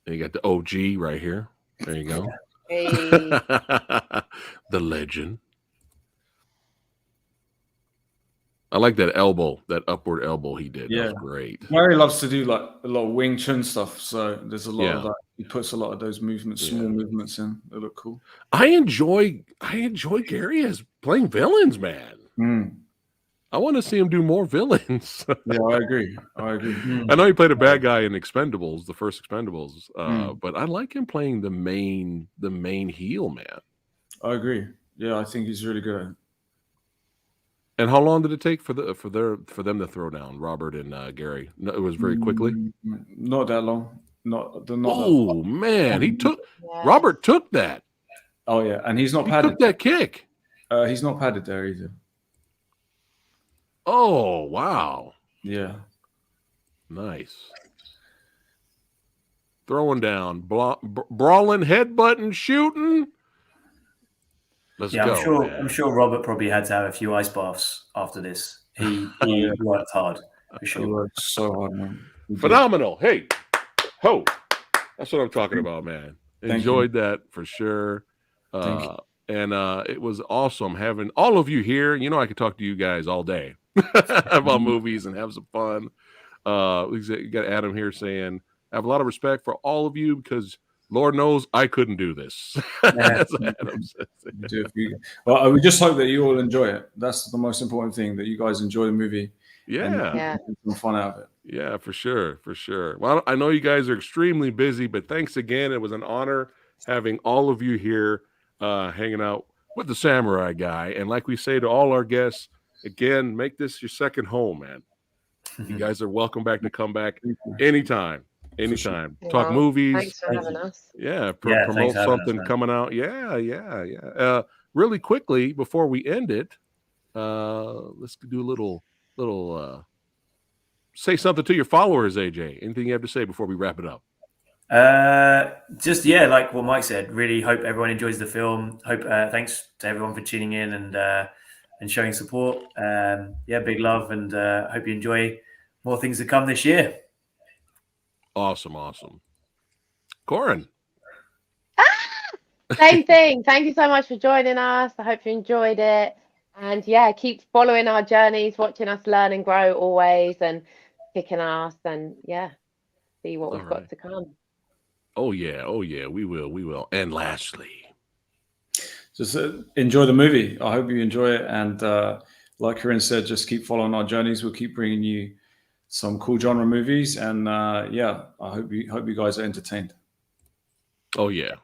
you got the OG right here. There you go. Hey. The legend. I like that elbow, that upward elbow he did. Yeah, that was great. Mary loves to do like a lot of Wing Chun stuff, so there's a lot of that. He puts a lot of those movements, small movements in. They look cool. I enjoy Gary as playing villains, man. I want to see him do more villains. Yeah, I agree. I know he played a bad guy in Expendables, the first Expendables, but I like him playing the main heel, man. I agree. Yeah, I think he's really good at it. And how long did it take for them to throw down Robert and Gary? No, it was very quickly. Not that long. Not oh man, Robert took that. Oh yeah, and he's not padded. Took that kick. He's not padded there either. Oh wow. Yeah. Nice. Throwing down, brawling, headbutting, shooting. Let's go. I'm sure Robert probably had to have a few ice baths after this. He worked hard for sure. He worked so hard, man. Phenomenal. Hey, ho! That's what I'm talking about, man. Enjoyed that for sure. And it was awesome having all of you here. You know, I could talk to you guys all day about movies and have some fun. You got Adam here saying, I have a lot of respect for all of you because Lord knows I couldn't do this. Well, we just hope that you all enjoy it. That's the most important thing, that you guys enjoy the movie. Yeah. And some fun out of it. Yeah, for sure. Well, I know you guys are extremely busy, but thanks again. It was an honor having all of you here hanging out with the Samurai Guy. And like we say to all our guests, again, make this your second home, man. You guys are welcome back to come back anytime. Anytime. Talk movies. Thanks for having us. Yeah, promote something coming out. Yeah. Really quickly before we end it, let's do a little say something to your followers, AJ. Anything you have to say before we wrap it up? Like what Mike said, really hope everyone enjoys the film. Hope thanks to everyone for tuning in and showing support. Big love, and hope you enjoy more things to come this year. Awesome. Corin. Same thing. Thank you so much for joining us. I hope you enjoyed it. And keep following our journeys, watching us learn and grow always, and kicking ass, and see what we've got to come. Oh yeah, we will. And lastly, just enjoy the movie. I hope you enjoy it, and like Corinne said, just keep following our journeys. We'll keep bringing you some cool genre movies, and I hope you guys are entertained. Oh yeah,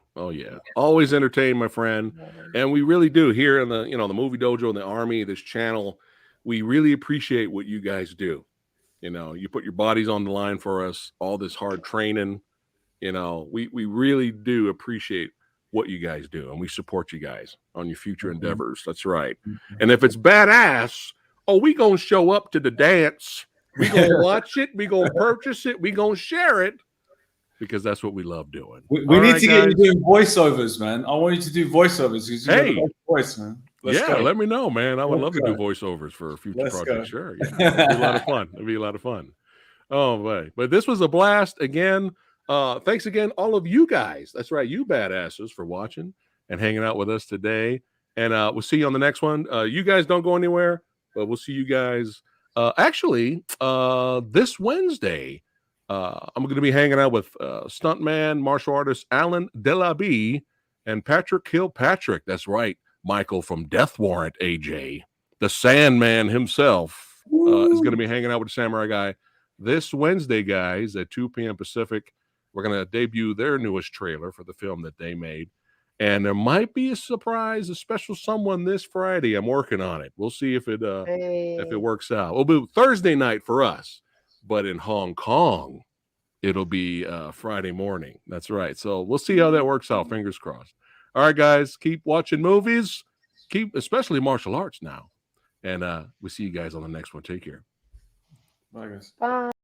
always entertained, my friend. And we really do here in the the Movie Dojo and the Army, this channel. We really appreciate what you guys do. You put your bodies on the line for us, all this hard training. We really do appreciate what you guys do, and we support you guys on your future endeavors. That's right. And if it's badass, we gonna show up to the dance. We gonna watch it. We gonna purchase it. We gonna share it, because that's what we love doing. We need to get you doing voiceovers, man. I want you to do voiceovers because you have a voice, man. Let me know, man. I would love to do voiceovers for a future project. Sure, it'd be a lot of fun. Oh, boy. But this was a blast again. Thanks again, all of you guys. That's right, you badasses, for watching and hanging out with us today. And we'll see you on the next one. You guys don't go anywhere, but we'll see you guys Actually, this Wednesday, I'm going to be hanging out with stuntman, martial artist Alan Delabie and Patrick Kilpatrick. That's right, Michael from Death Warrant, AJ. The Sandman himself is going to be hanging out with the Samurai Guy this Wednesday, guys, at 2 p.m. Pacific. We're going to debut their newest trailer for the film that they made. And there might be a surprise, a special someone this Friday. I'm working on it. We'll see if it works out. It'll be Thursday night for us, but in Hong Kong, it'll be Friday morning. That's right. So we'll see how that works out. Fingers crossed. All right, guys, keep watching movies. Especially martial arts now. And we'll see you guys on the next one. Take care. Bye, guys. Bye.